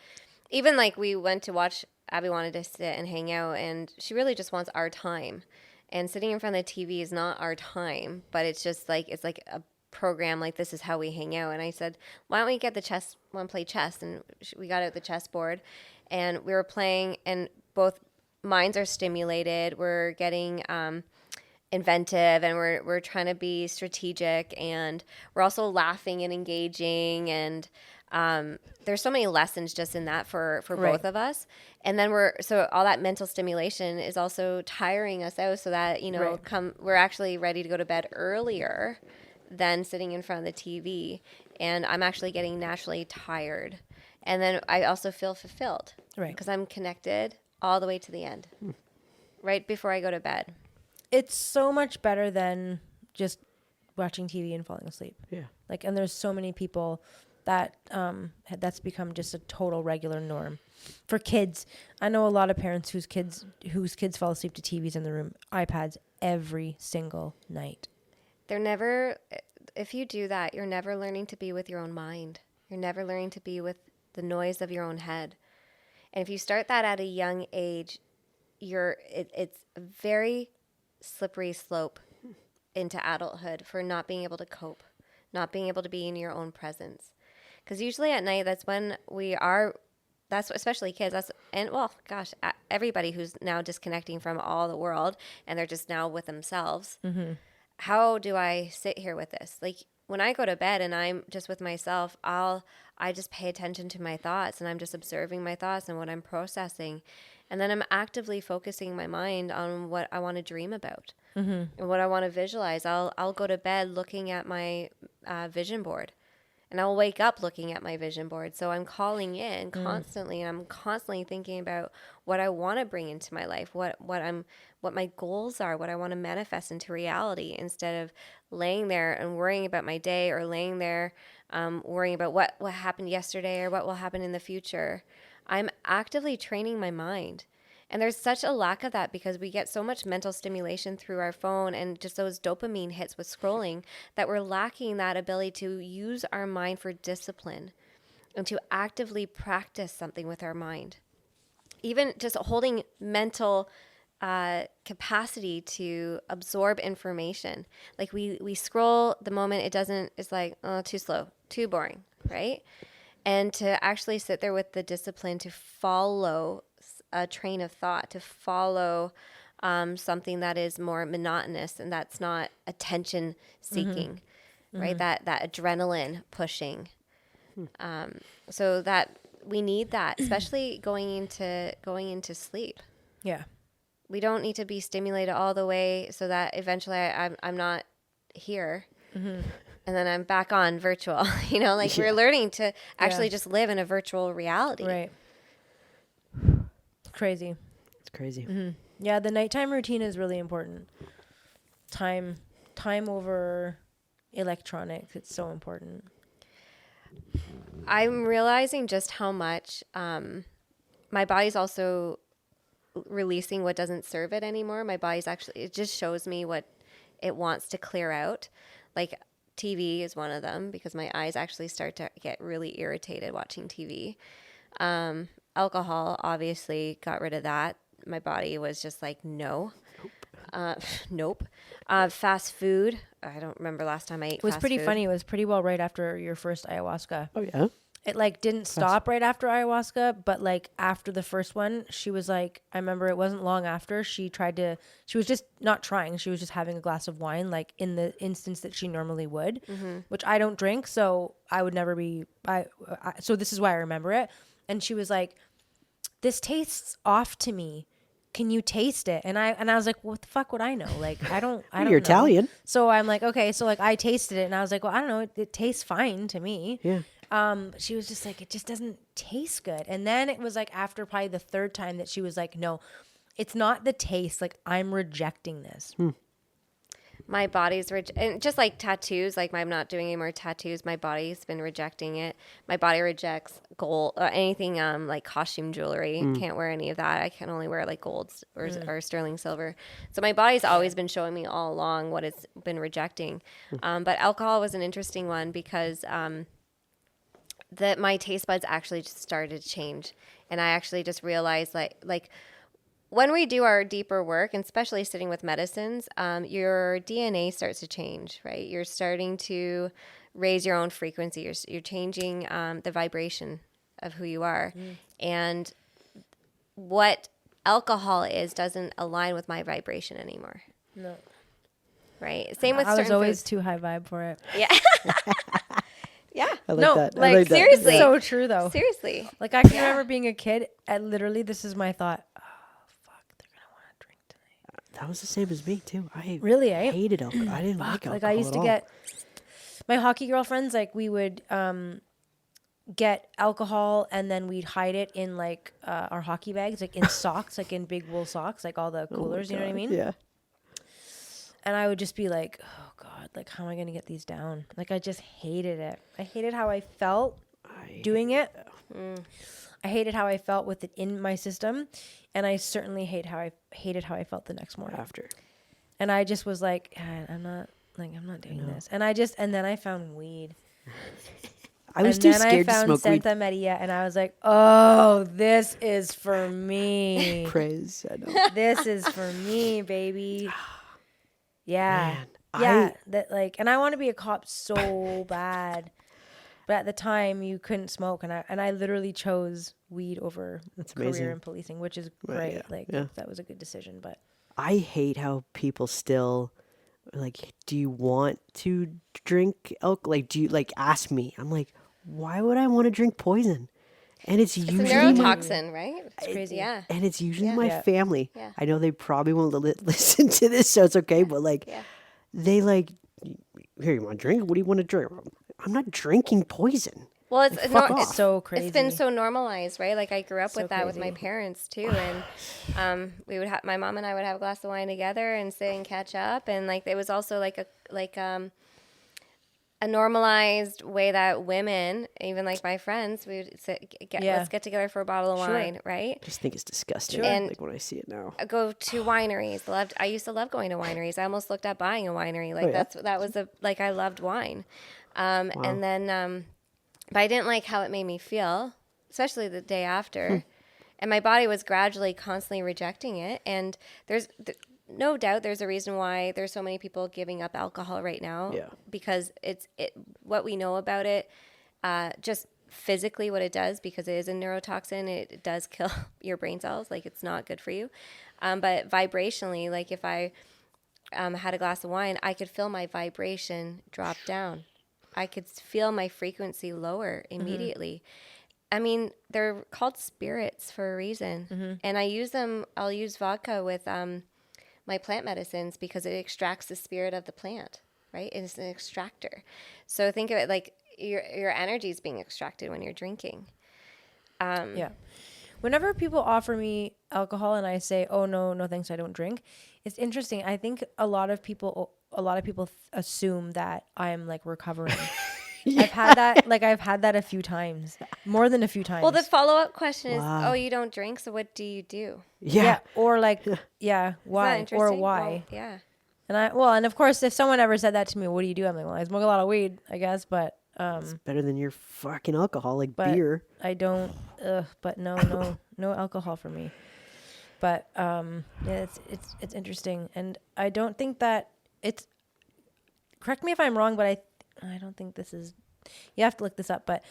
even like we went to watch. Abby wanted to sit and hang out, and she really just wants our time. And sitting in front of the TV is not our time, but it's just like it's like a program. Like this is how we hang out. And I said, why don't we get want to play chess? And we got out the chessboard, and we were playing, and both minds are stimulated. We're getting inventive, and we're trying to be strategic, and we're also laughing and engaging, and there's so many lessons just in that for Right. both of us. And then so all that mental stimulation is also tiring us out, so that, you know, Right. we're actually ready to go to bed earlier than sitting in front of the TV. And I'm actually getting naturally tired. And then I also feel fulfilled. Right. Because I'm connected all the way to the end. Right before I go to bed. It's so much better than just watching TV and falling asleep. Yeah. Like, and there's so many people that that's become just a total regular norm for kids. I know a lot of parents whose kids fall asleep to TVs in the room, iPads every single night. If you do that, you're never learning to be with your own mind. You're never learning to be with the noise of your own head. And if you start that at a young age, it's a very slippery slope into adulthood for not being able to cope, not being able to be in your own presence. Because usually at night, that's when especially kids, everybody who's now disconnecting from all the world, and they're just now with themselves. Mm-hmm. How do I sit here with this? Like when I go to bed and I'm just with myself, I just pay attention to my thoughts, and I'm just observing my thoughts and what I'm processing. And then I'm actively focusing my mind on what I want to dream about and what I want to visualize. I'll go to bed looking at my vision board. And I'll wake up looking at my vision board. So I'm calling in constantly, and I'm constantly thinking about what I want to bring into my life, what my goals are, what I want to manifest into reality, instead of laying there and worrying about my day, or laying there worrying about what happened yesterday or what will happen in the future. I'm actively training my mind. And there's such a lack of that because we get so much mental stimulation through our phone and just those dopamine hits with scrolling that we're lacking that ability to use our mind for discipline and to actively practice something with our mind. Even just holding mental capacity to absorb information. Like we scroll the moment it's like, oh, too slow. too boring, right? And to actually sit there with the discipline to follow a train of thought, to follow something that is more monotonous and that's not attention seeking, right? That adrenaline pushing. So that we need that, especially going into sleep. Yeah. We don't need to be stimulated all the way so that eventually I'm not here. And then I'm back on virtual, like we're learning to actually just live in a virtual reality. Right. Crazy. It's crazy. Yeah, the nighttime routine is really important. Time over electronics, it's so important. I'm realizing just how much my body's also releasing what doesn't serve it anymore. My body's actually, it just shows me what it wants to clear out. Like TV is one of them because my eyes actually start to get really irritated watching TV. Alcohol, obviously, got rid of that. My body was just like, no. Nope. Fast food. I don't remember last time I ate fast food. It was pretty funny. It was pretty well right after your first ayahuasca. Oh yeah. It like didn't stop right after ayahuasca, but like after the first one, she was like, I remember it wasn't long after she was just not trying. She was just having a glass of wine, like in the instance that she normally would, which I don't drink. So I would never be, so this is why I remember it. And she was like, this tastes off to me. Can you taste it? And I was like, what the fuck would I know? Like, I don't You're know. Italian. So I'm like, okay. So like I tasted it and I was like, well, I don't know. It tastes fine to me. Yeah. She was just like, it just doesn't taste good. And then it was like after probably the third time that she was like, no, it's not the taste. Like I'm rejecting this. My body's and just like tattoos, like I'm not doing any more tattoos. My body's been rejecting it. My body rejects gold, anything like costume jewelry. Can't wear any of that. I can only wear like golds or sterling silver. So my body's always been showing me all along what it's been rejecting. But alcohol was an interesting one because that my taste buds actually just started to change, and I actually just realized like when we do our deeper work, and especially sitting with medicines, your DNA starts to change, right? You're starting to raise your own frequency. You're changing the vibration of who you are. And what alcohol is doesn't align with my vibration anymore. No. Right? Same with I was certain always foods. too high vibe for it. Yeah. Yeah. I like No, that. I like, like that. seriously. Yeah. So true though. Seriously. Like I can remember being a kid and literally this is my thought. Oh fuck, they're gonna want to drink tonight. That was the same as me too. I Really, eh? hated alcohol. I didn't like Fuck, alcohol. like I used at to all. get my hockey girlfriends, like we would get alcohol and then we'd hide it in like our hockey bags, like in socks, like in big wool socks, like all the Oh my coolers, you know what I God, mean? Yeah. And I would just be like, oh God, like how am I going to get these down? Like I just hated it. I hated how I felt doing it. I hated how I felt with it in my system. And I certainly hated how I felt the next morning. After. And I just was like, I'm not doing this. And then I found weed. I was And too then scared to I found smoke weed. Santa Maria and I was like, oh, this is for me. Praise. I know. This is for me, baby. Yeah. Man, Yeah. That like, and I want to be a cop so bad. But at the time you couldn't smoke and I literally chose weed over career amazing. in policing, which is Right, great. yeah, Like yeah. that was a good decision, but I hate how people still like, do you want to drink alcohol? Like, do you like ask me? I'm like, why would I want to drink poison? And it's It's a usually neurotoxin, right? it's crazy. Yeah. and it's usually Yeah. my Yeah. family. Yeah. I know they probably won't listen to this, so it's okay. But like, Yeah. they like, here, you want to drink? What do you want to drink? I'm not drinking poison. Well, it's Like, fuck off. it's So crazy. It's been so normalized, right? Like I grew up So with that with my crazy. parents too, and we would have my mom and I would have a glass of wine together and sit and catch up, and like it was also like a normalized way that women, even like my friends, we would let's get together for a bottle of Sure. wine, right? I just think it's disgusting. Sure. And- Like when I see it now. I go to wineries. I used to love going to wineries. I almost looked at buying a winery. Like yeah? that was I loved wine, and then. But I didn't like how it made me feel, especially the day after. And my body was gradually, constantly rejecting it. And no doubt there's a reason why there's so many people giving up alcohol right now. Yeah. Because what we know about it, just physically what it does, because it is a neurotoxin, it does kill your brain cells. Like, it's not good for you. But vibrationally, like if I had a glass of wine, I could feel my vibration drop down. I could feel my frequency lower immediately. I mean, they're called spirits for a reason. And I'll use vodka with my plant medicines because it extracts the spirit of the plant, right? It's an extractor. So think of it like your energy is being extracted when you're drinking. Yeah. Whenever people offer me alcohol and I say, "Oh no thanks, I don't drink," it's interesting. I think a lot of people assume that I'm like recovering. I've had that a few times, more than a few times. Well, the follow-up question is, Wow. oh, you don't drink, so what do you do? Yeah. Or like, yeah, Isn't that why or interesting? why? Well, yeah. And of course, if someone ever said that to me, what do you do? I'm like, well, I smoke a lot of weed, I guess, but It's better than your fucking alcohol, like but beer. I don't. But no alcohol for me. But yeah, it's interesting, and I don't think that it's. Correct me if I'm wrong, but I don't think this is. You have to look this up, but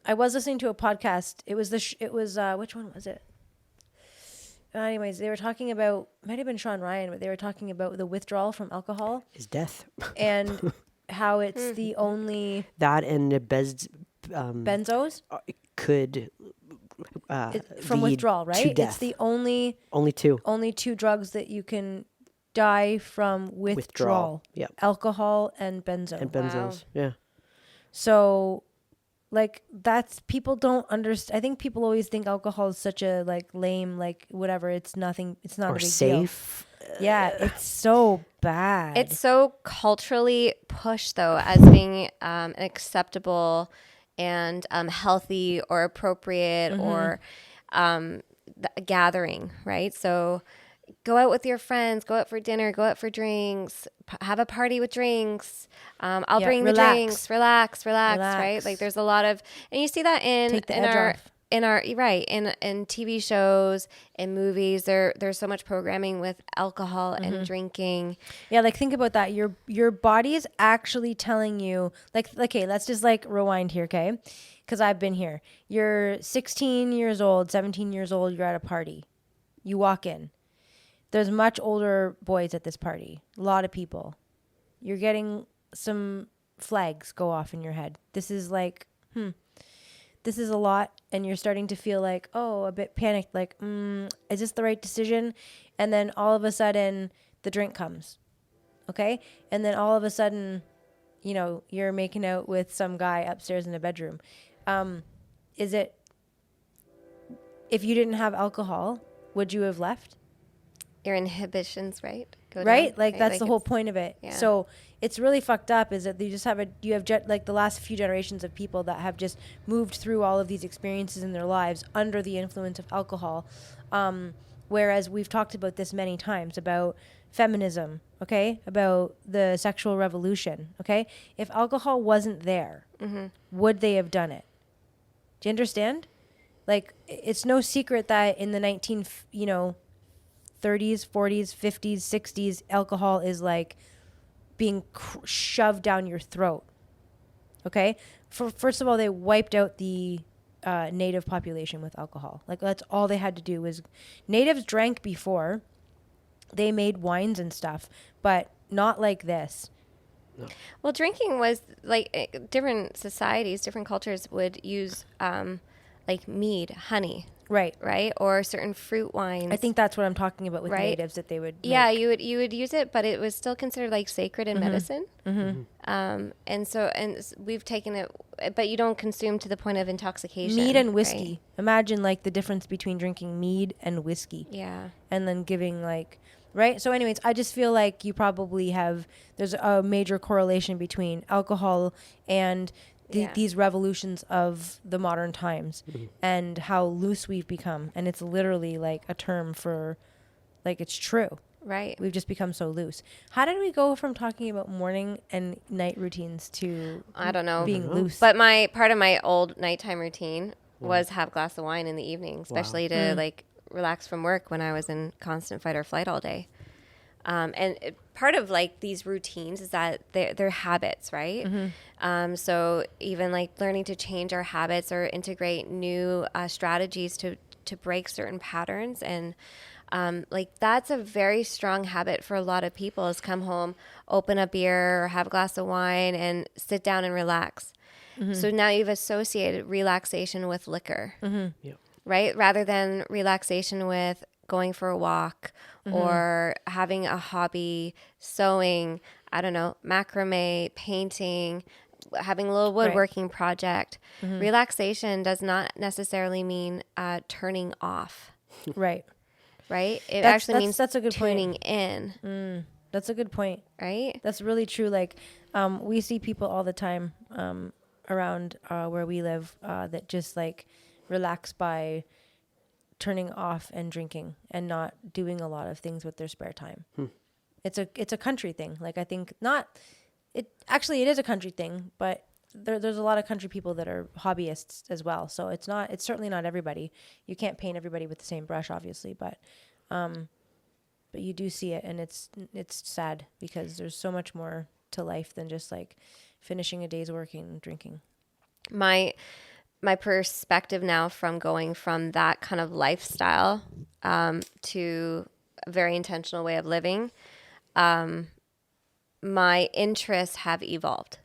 I was listening to a podcast. It was which one was it? Anyways, they were talking about, might have been Sean Ryan, but they were talking about the withdrawal from alcohol Is death. and how it's the only That and the benzos could from lead withdrawal, to right? It's death. the only Only two. drugs that you can die from withdrawal. Yep. Alcohol and benzo. And benzos. Wow. Yeah. So, like, that's, people don't understand. I think people always think alcohol is such a like lame, like whatever. It's nothing. It's not Or a big safe. deal. Yeah, it's so bad. It's so culturally pushed, though, as being an acceptable and healthy or appropriate or gathering, right? So go out with your friends, go out for dinner, go out for drinks, have a party with drinks. I'll bring the drinks, relax, right? Like there's a lot of, and you see that Take the edge off. in TV shows, in movies, there's so much programming with alcohol and drinking. Yeah, like think about that. Your body is actually telling you, like, okay, let's just like rewind here, okay? Because I've been here. You're 16 years old, 17 years old. You're at a party. You walk in. There's much older boys at this party. A lot of people. You're getting some flags go off in your head. This is like, this is a lot. And you're starting to feel like, oh, a bit panicked. Like, is this the right decision? And then all of a sudden, the drink comes. Okay? And then all of a sudden, you know, you're making out with some guy upstairs in a bedroom. Is it, if you didn't have alcohol, would you have left? Your inhibitions, right? Go Right? down, Like, right? that's the whole point of it. Yeah. So it's really fucked up is that you just have like the last few generations of people that have just moved through all of these experiences in their lives under the influence of alcohol. Whereas we've talked about this many times about feminism, okay? About the sexual revolution, okay? If alcohol wasn't there, would they have done it? Do you understand? Like, it's no secret that in the 30s, 40s, 50s, 60s, alcohol is like being shoved down your throat. Okay? First of all, they wiped out the native population with alcohol. Like, that's all they had to do was, natives drank before. They made wines and stuff, but not like this. Well, drinking was like different societies, different cultures would use like mead, honey, Right. or certain fruit wines. I think that's what I'm talking about with Right. natives that they would Yeah, make. you would use it, but it was still considered like sacred in medicine. And we've taken it, but you don't consume to the point of intoxication. Mead and right? whiskey. Imagine like the difference between drinking mead and whiskey. Yeah. And then giving like, right? So anyways, I just feel like you probably there's a major correlation between alcohol and these revolutions of the modern times and how loose we've become. And it's literally like a term for, like, it's true. Right. We've just become so loose. How did we go from talking about morning and night routines to I don't know. being loose? But part of my old nighttime routine was have a glass of wine in the evening, especially to like relax from work when I was in constant fight or flight all day. Part of like these routines is that they're habits, right? So even like learning to change our habits or integrate new strategies to break certain patterns, and like that's a very strong habit for a lot of people, is come home, open a beer or have a glass of wine and sit down and relax. So now you've associated relaxation with liquor, Yep. right? Rather than relaxation with going for a walk or having a hobby, sewing, I don't know, macrame, painting, having a little woodworking project. Relaxation does not necessarily mean turning off, Right. right? It That's- actually means that's a good point. tuning in, That's a good point. right? That's really true. Like, we see people all the time around where we live that just like relax by turning off and drinking and not doing a lot of things with their spare time. It's a country thing. Like, I think not. It is a country thing, but there's a lot of country people that are hobbyists as well. So it's certainly not everybody. You can't paint everybody with the same brush, obviously, but you do see it, and it's sad because there's so much more to life than just like finishing a day's work and drinking. My perspective now, from going from that kind of lifestyle to a very intentional way of living, my interests have evolved.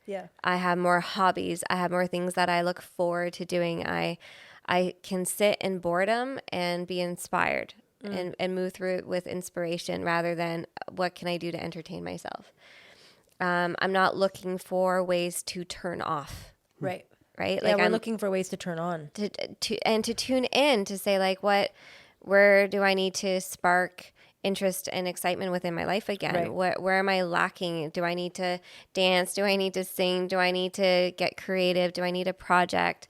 Yeah. I have more hobbies. I have more things that I look forward to doing. I can sit in boredom and be inspired and move through it with inspiration rather than what can I do to entertain myself. I'm not looking for ways to turn off. Right. Right? Yeah, Like we're I'm looking for ways to turn on. to tune in to say like, where do I need to spark interest and excitement within my life again? Right. Where am I lacking? Do I need to dance? Do I need to sing? Do I need to get creative? Do I need a project?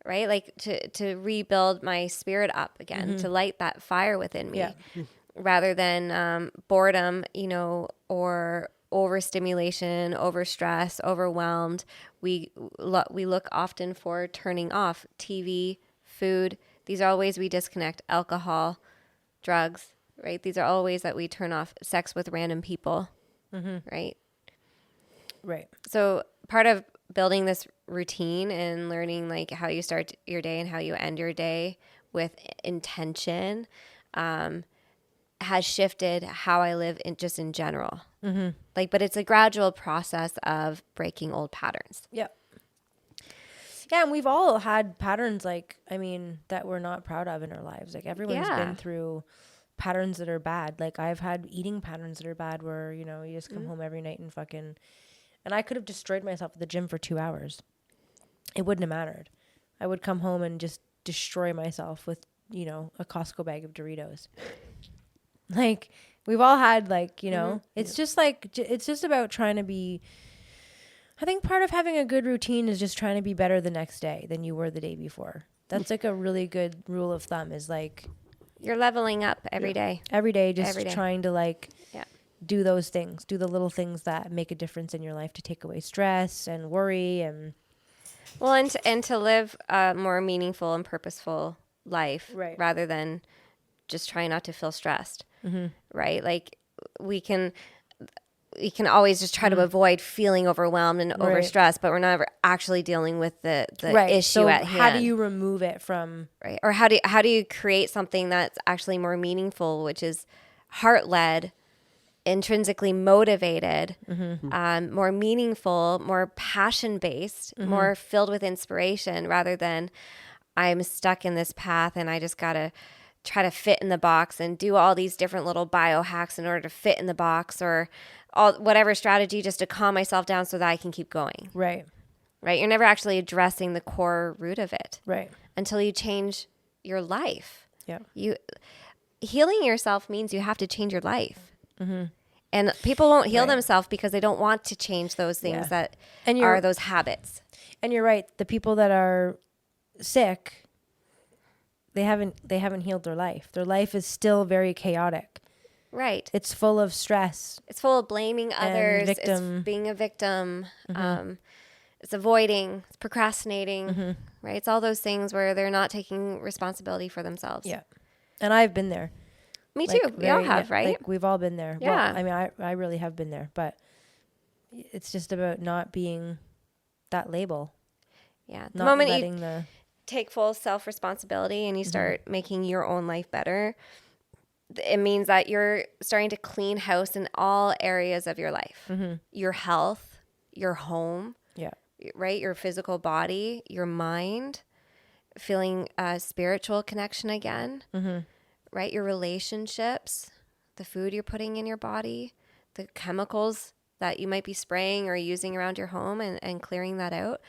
Right? Like to rebuild my spirit up again, to light that fire within me, Yeah. rather than boredom, or overstimulation, overstress, overwhelmed. We look often for turning off. TV, food, these are all ways we disconnect. Alcohol, drugs, right? These are all ways that we turn off. Sex with random people, right? Right. So part of building this routine and learning like how you start your day and how you end your day with intention has shifted how I live in general. Like, but it's a gradual process of breaking old patterns. Yeah. Yeah, and we've all had patterns that we're not proud of in our lives. Like, everyone's been through patterns that are bad. Like, I've had eating patterns that are bad where, you just come home every night and and I could have destroyed myself at the gym for 2 hours. It wouldn't have mattered. I would come home and just destroy myself with, a Costco bag of Doritos. Like, we've all had it's just it's just about trying to be, I think part of having a good routine is just trying to be better the next day than you were the day before. That's like a really good rule of thumb, is like You're leveling up every day. every day, just Every day. trying to do those things, do the little things that make a difference in your life to take away stress and worry and Well, and to live a more meaningful and purposeful life, Right. rather than just trying not to feel stressed, right? Like we can always just try to avoid feeling overwhelmed and overstressed, but we're never actually dealing with the issue so at hand. how do you remove it from right? Or how do you create something that's actually more meaningful, which is heart led, intrinsically motivated, more meaningful, more passion based, more filled with inspiration, rather than I'm stuck in this path and I just gotta try to fit in the box and do all these different little biohacks in order to fit in the box, or whatever strategy just to calm myself down so that I can keep going. right Right? You're never actually addressing the core root of it right until you change your life. yeah Healing yourself means you have to change your life. And people won't heal themselves because they don't want to change those things that are those habits. and you're right, the people that are sick, they haven't healed their life. Their life is still very chaotic. Right. It's full of stress. It's full of blaming others. victim. It's being a victim. It's avoiding. It's procrastinating. Right. It's all those things where they're not taking responsibility for themselves. Yeah. And I've been there. Me too. We all have, right? Like we've all been there. Yeah. Well, I mean, I really have been there, but it's just about not being that label. Yeah. The Not moment letting you take full self-responsibility and you start making your own life better, it means that you're starting to clean house in all areas of your life. Your health, your home, Yeah. right? Your physical body, your mind, feeling a spiritual connection again, right? Your relationships, the food you're putting in your body, the chemicals that you might be spraying or using around your home and clearing that out.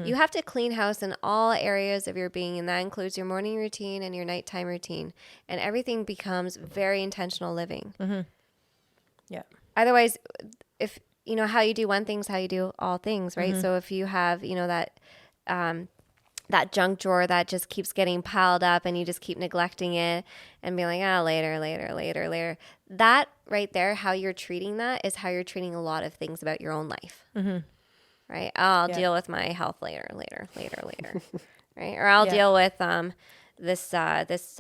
You have to clean house in all areas of your being, and that includes your morning routine and your nighttime routine. And everything becomes very intentional living. Yeah. Otherwise, if you know how you do one thing is how you do all things, right? So if you have, that junk drawer that just keeps getting piled up and you just keep neglecting it and being like, later. That right there, how you're treating that is how you're treating a lot of things about your own life. Right? I'll deal with my health later. Right? Or I'll deal with this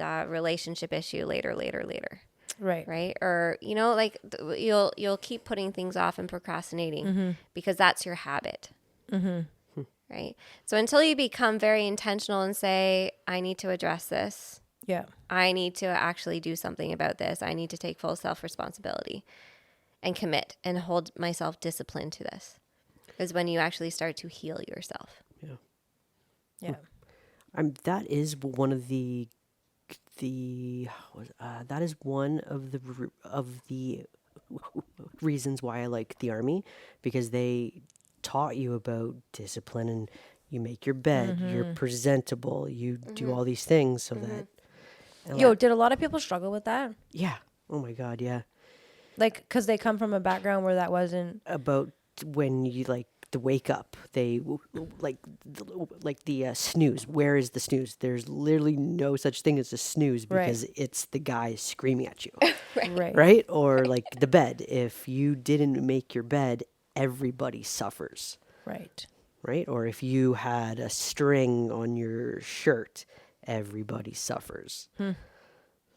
relationship issue later. Right. Right? Or, you'll keep putting things off and procrastinating because that's your habit. Right? So until you become very intentional and say, I need to address this. Yeah. I need to actually do something about this. I need to take full self-responsibility and commit and hold myself disciplined to this is when you actually start to heal yourself. Yeah. That is one of that is one of the reasons why I like the Army, because they taught you about discipline, and you make your bed, you're presentable, you do all these things so that. Yo, did a lot of people struggle with that? Yeah. Oh my God. Yeah. Like, because they come from a background where that wasn't. About when you like the wake up, they like the snooze. Where is the snooze? There's literally no such thing as a snooze because it's the guy screaming at you. Right? Or like the bed. If you didn't make your bed, everybody suffers. Right? Or if you had a string on your shirt, everybody suffers.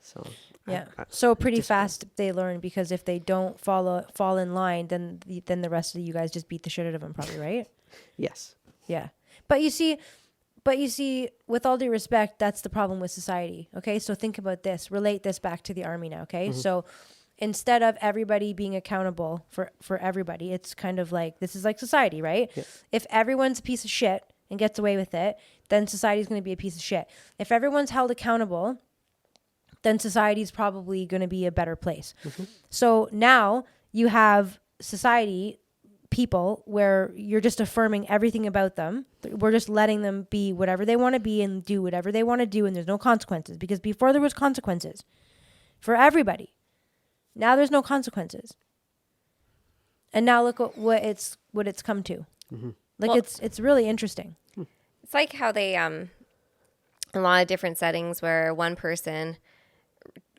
So Yeah. So pretty fast they learn, because if they don't fall in line, then the rest of you guys just beat the shit out of them, probably, right? Yes. Yeah. But you see, with all due respect, that's the problem with society. Okay. So think about this, relate this back to the Army now. Okay. So instead of everybody being accountable for everybody, it's kind of like, this is like society, right? Yeah. If everyone's a piece of shit and gets away with it, then society's going to be a piece of shit. If everyone's held accountable, then society's probably going to be a better place. So now you have society, people, where you're just affirming everything about them. We're just letting them be whatever they want to be and do whatever they want to do, and there's no consequences. Because before there was consequences for everybody. Now there's no consequences. And now look at what it's come to. Like, well, it's really interesting. It's like how they a lot of different settings where one person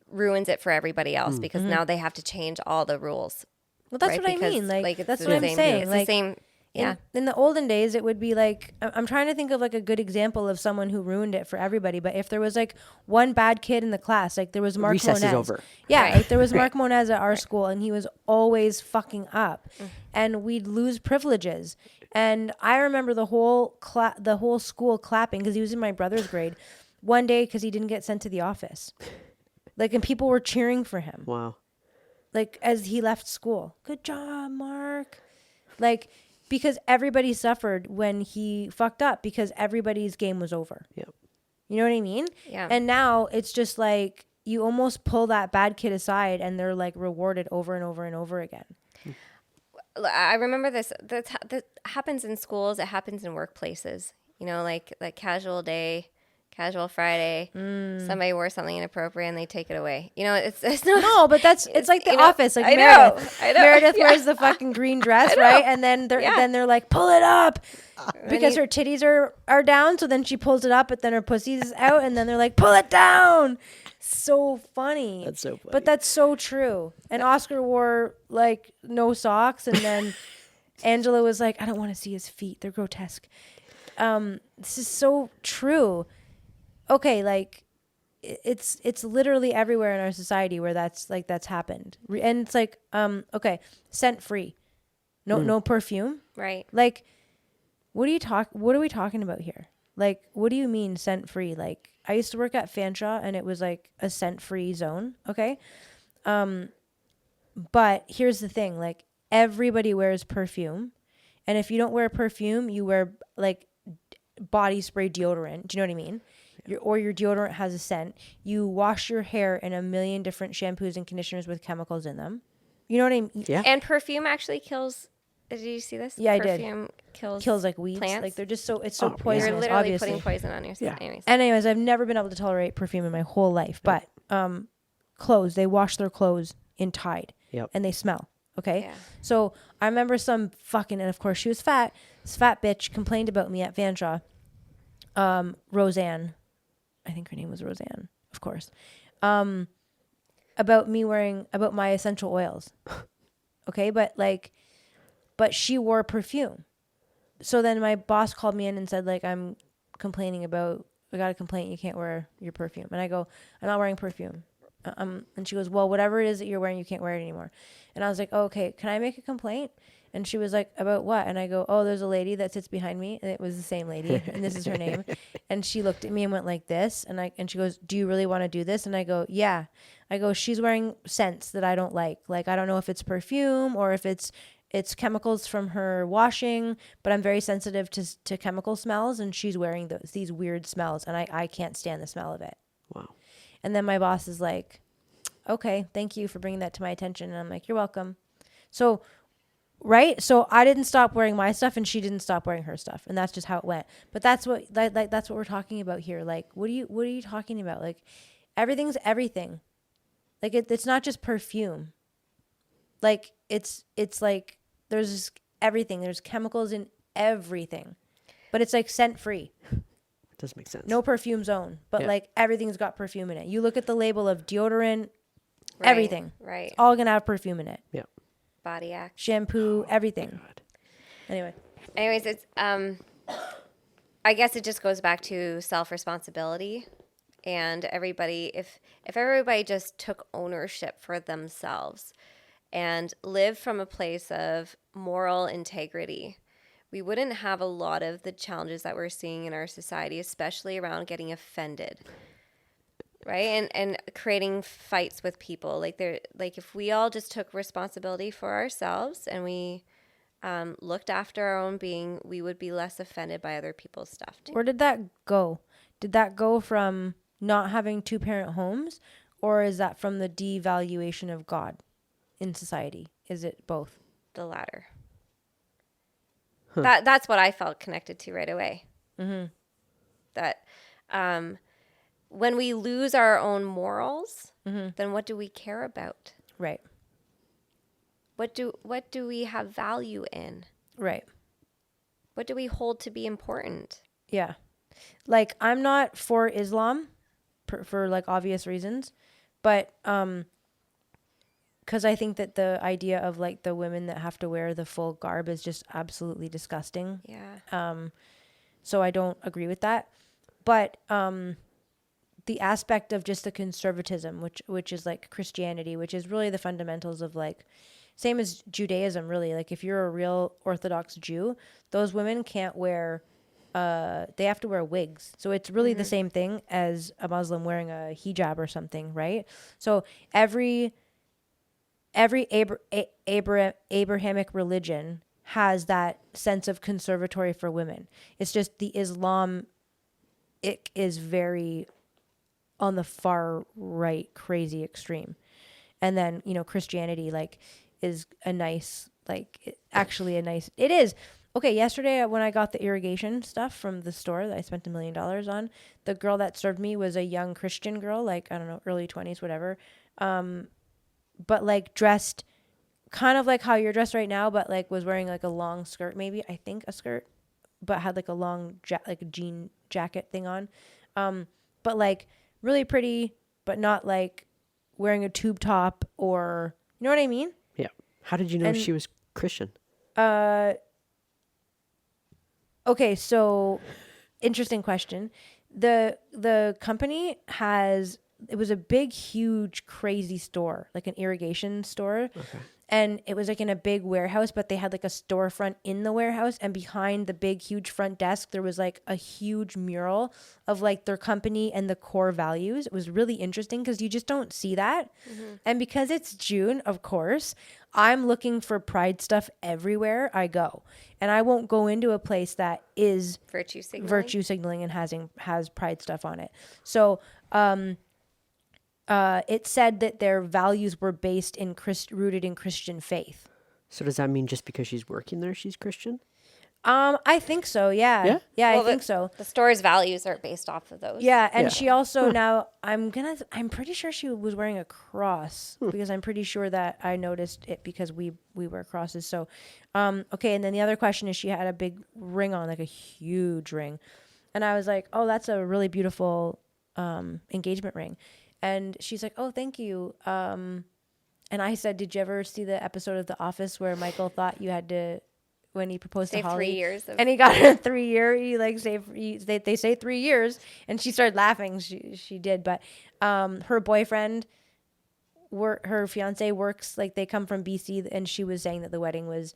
ruins it for everybody else because now they have to change all the rules. Well, that's what I mean. Like that's what I'm saying. It's like, the same. Yeah. In the olden days, it would be like, I'm trying to think of like a good example of someone who ruined it for everybody. But if there was like one bad kid in the class, like there was Mark Recess Monez. is over. Yeah, Right. like there was Mark Monez at our school, and he was always fucking up, and we'd lose privileges. And I remember the whole school clapping because he was in my brother's grade one day because he didn't get sent to the office. Like, and people were cheering for him. Wow. Like, as he left school. Good job, Mark. Like, because everybody suffered when he fucked up because everybody's game was over. Yep. You know what I mean? Yeah. And now it's just like you almost pull that bad kid aside and they're like rewarded over and over and over again. I remember this. That happens in schools. It happens in workplaces. You know, like casual day, casual Friday. Somebody wore something inappropriate and they take it away. You know, it's not. No, but it's like The you know, Office. Like I Meredith. know. Meredith wears the fucking green dress, right? And then they're like, pull it up, because her titties are down. So then she pulls it up, but then her pussy's out, and then they're like, pull it down. So funny. That's so funny. But that's so true. And Oscar wore like no socks, and then Angela was like, I don't want to see his feet. They're grotesque. This is so true. Okay, like it's literally everywhere in our society where that's happened. And it's like, okay, scent free, no perfume. Right. Like, what are we talking about here? Like, what do you mean scent free? Like, I used to work at Fanshawe and it was like a scent free zone. Okay. But here's the thing, like, everybody wears perfume. And if you don't wear perfume, you wear like body spray deodorant. Do you know what I mean? Your deodorant has a scent. You wash your hair in a million different shampoos and conditioners with chemicals in them. You know what I mean? Yeah. And perfume actually kills. Did you see this? Yeah, I did. Perfume Kills like weeds. plants. Like they're just so it's Oh, so yeah. poisonous. You're literally obviously. putting poison on yourself. Yeah. Anyways. And anyways, I've never been able to tolerate perfume in my whole life. But clothes, they wash their clothes in Tide. Yep. And they smell. Okay. Yeah. So I remember some fucking, and of course she was fat. This fat bitch complained about me at Fanshawe. Roseanne, I think her name was Roseanne, of course. About my essential oils. Okay, but she wore perfume. So then my boss called me in and said, like, I got a complaint, you can't wear your perfume. And I go, I'm not wearing perfume. And she goes, well, whatever it is that you're wearing, you can't wear it anymore. And I was like, oh, okay, can I make a complaint? And she was like, about what? And I go, oh, there's a lady that sits behind me. And it was the same lady. And this is her name. And she looked at me and went like this. And she goes, do you really want to do this? And I go, yeah. I go, she's wearing scents that I don't like. Like, I don't know if it's perfume or if it's chemicals from her washing, but I'm very sensitive to chemical smells. And she's wearing these weird smells. And I can't stand the smell of it. Wow. And then my boss is like, okay, thank you for bringing that to my attention. And I'm like, you're welcome. So, right? So I didn't stop wearing my stuff and she didn't stop wearing her stuff. And that's just how it went. But that's what that's what we're talking about here. Like, what are you talking about? Like, everything's everything. Like, it's not just perfume. Like, it's like there's just everything. There's chemicals in everything. But it's like scent free. Does make sense. No perfume zone, but Yeah. like everything's got perfume in it. You look at the label of deodorant, Right, everything. Right. It's all gonna have perfume in it. Yeah. Body act. Shampoo, everything. God. Anyway, Anyways, it's I guess it just goes back to self-responsibility, and everybody, if everybody just took ownership for themselves and lived from a place of moral integrity, we wouldn't have a lot of the challenges that we're seeing in our society, especially around getting offended, right? And creating fights with people. Like if we all just took responsibility for ourselves and we looked after our own being, we would be less offended by other people's stuff too. where did that go? Did that go from not having 2-parent homes, or is that from the devaluation of God in society? Is it both? The latter. That's what I felt connected to right away. Mm-hmm. That when we lose our own morals, then what do we care about? Right. What do we have value in? Right. What do we hold to be important? Yeah. Like, I'm not for Islam for like obvious reasons, but because I think that the idea of like the women that have to wear the full garb is just absolutely disgusting. Yeah. So I don't agree with that. But the aspect of just the conservatism, which is like Christianity, which is really the fundamentals of like, same as Judaism, really. Like, if you're a real Orthodox Jew, those women can't wear, they have to wear wigs. So it's really the same thing as a Muslim wearing a hijab or something, right? So every Abrahamic religion has that sense of conservatory for women. It's just the Islam, it is very on the far right, crazy extreme. And then, Christianity, like, is a nice, like, it is. Okay, yesterday when I got the irrigation stuff from the store that I spent $1 million on, the girl that served me was a young Christian girl, like, I don't know, early 20s, whatever. But like dressed kind of like how you're dressed right now, but like was wearing like a long skirt, maybe, I think a skirt, but had like a long like a jean jacket thing on. But like really pretty, but not like wearing a tube top, or, you know what I mean? Yeah. How did you know she was Christian? Okay, so interesting question. The company it was a big, huge, crazy store, like an irrigation store. Okay. And it was like in a big warehouse, but they had like a storefront in the warehouse. And behind the big, huge front desk, there was like a huge mural of like their company and the core values. It was really interesting because you just don't see that. And because it's June, of course, I'm looking for pride stuff everywhere I go. And I won't go into a place that is virtue signaling and has pride stuff on it. So, it said that their values were based in rooted in Christian faith. So does that mean just because she's working there, she's Christian? I think so. Yeah. Yeah? Well, I think so. The store's values are based off of those. Yeah, and Yeah. she also now I'm pretty sure she was wearing a cross because I'm pretty sure that I noticed it because we wear crosses. So, okay, and then the other question is she had a big ring on, like a huge ring, and I was like, oh, that's a really beautiful engagement ring. And she's like, oh, thank you. And I said, did you ever see the episode of The Office where Michael thought you had to, when he proposed to Holly? 3 years. And he got a 3 year, they say 3 years. And she started laughing. She did. But her boyfriend, her fiance works, like they come from BC. And she was saying that the wedding was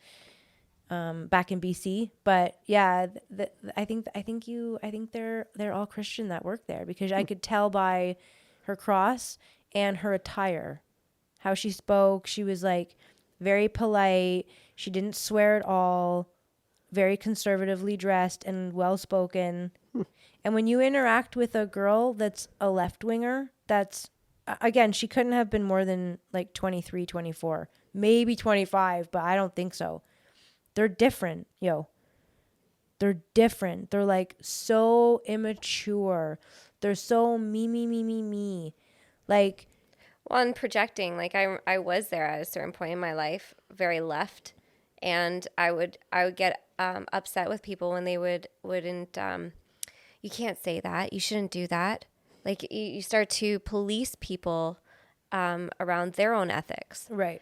back in BC. But yeah, I think they're all Christian that work there because I could tell by her cross and her attire, how she spoke. She was like very polite. She didn't swear at all, very conservatively dressed and well spoken. And when you interact with a girl that's a left winger, that's, again, she couldn't have been more than like 23, 24, maybe 25, but I don't think so. They're different, They're different. They're like so immature. They're so me. Like, Well, and projecting, like I was there at a certain point in my life, very left, and I would get upset with people when they wouldn't. You can't say that. You shouldn't do that. Like you start to police people around their own ethics, right.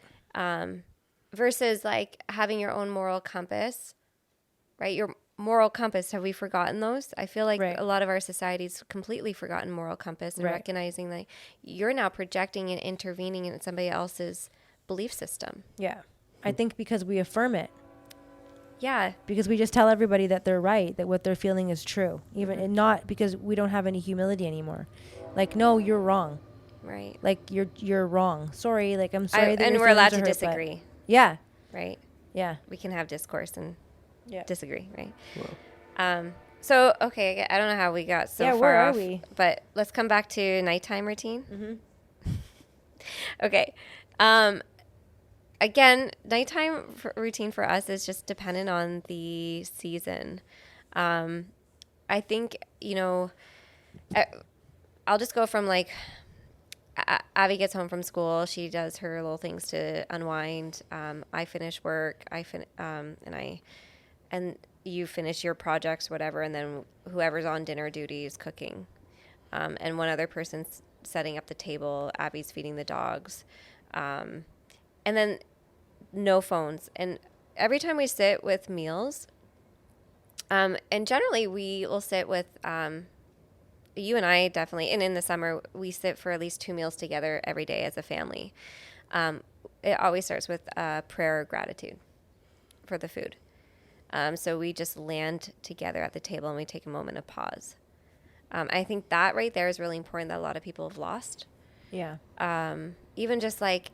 versus like having your own moral compass, right? Your moral compass, have we forgotten those? I feel like a lot of our society's completely forgotten moral compass and recognizing that you're now projecting and intervening in somebody else's belief system. Yeah. I think because we affirm it. Yeah. Because we just tell everybody that they're right, that what they're feeling is true. Even and not because we don't have any humility anymore. Like, no, you're wrong. Right. Like you're wrong. Sorry. Like I'm sorry that and your we're allowed feelings to are hurt, disagree. Yeah. Right. Yeah. We can have discourse and disagree, right? Wow. So, okay, I don't know how we got so far where off, are we? but let's come back to nighttime routine. Okay. Again, nighttime routine for us is just dependent on the season. I think, I'll just go from like Abby gets home from school. She does her little things to unwind. I finish work. And you finish your projects, whatever, and then whoever's on dinner duty is cooking. And one other person's setting up the table. Abby's feeding the dogs. And then no phones. And every time we sit with meals, and generally we will sit with, you and I definitely, and in the summer, we sit for at least 2 meals together every day as a family. It always starts with prayer or gratitude for the food. So we just land together at the table and we take a moment of pause. I think that right there is really important that a lot of people have lost. Yeah. Even just like,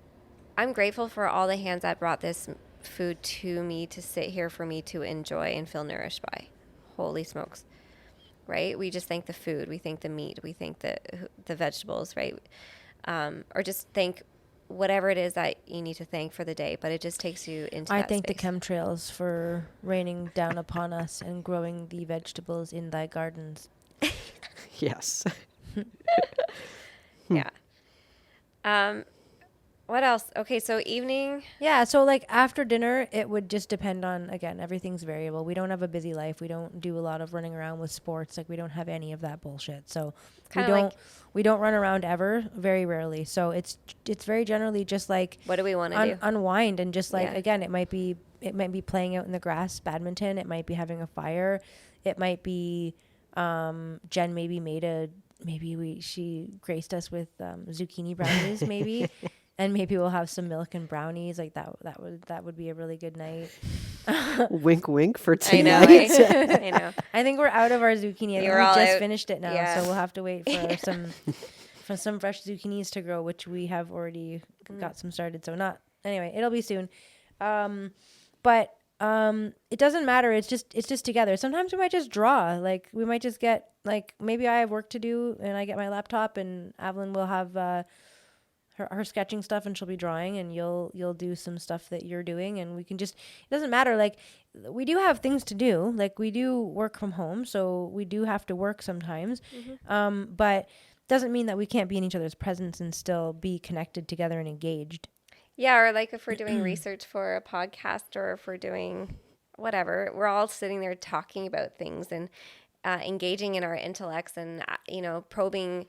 I'm grateful for all the hands that brought this food to me to sit here for me to enjoy and feel nourished by. Holy smokes. Right? We just thank the food. We thank the meat. We thank the vegetables, right? Or just thank whatever it is that you need to thank for the day, but it just takes you into I that thank space. the chemtrails for raining down upon us and growing the vegetables in thy gardens. Yes. Yeah. What else? Okay, so evening. Yeah, so like after dinner, it would just depend on, again, everything's variable. We don't have a busy life. We don't do a lot of running around with sports. Like we don't have any of that bullshit. So we don't run around ever, very rarely. So it's very generally just like What do we want to do? unwind and just like, Yeah. again, it might be playing out in the grass, badminton. It might be having a fire. It might be Jen she graced us with zucchini brownies maybe. And maybe we'll have some milk and brownies. Like that would be a really good night. Wink, wink for I know. tonight. I know. I think we're out of our zucchini. I think You're we all just out. finished it now, Yeah. so we'll have to wait for some fresh zucchinis to grow, which we have already got some started. So not anyway. It'll be soon. But it doesn't matter. It's just together. Sometimes we might just draw. Like we might just get like maybe I have work to do and I get my laptop and Evelyn will have her sketching stuff and she'll be drawing and you'll do some stuff that you're doing and we can just it doesn't matter. Like we do have things to do. Like we do work from home, so we do have to work sometimes. But doesn't mean that we can't be in each other's presence and still be connected together and engaged. Yeah, or like if we're doing research for a podcast or if we're doing whatever, we're all sitting there talking about things and engaging in our intellects and, probing,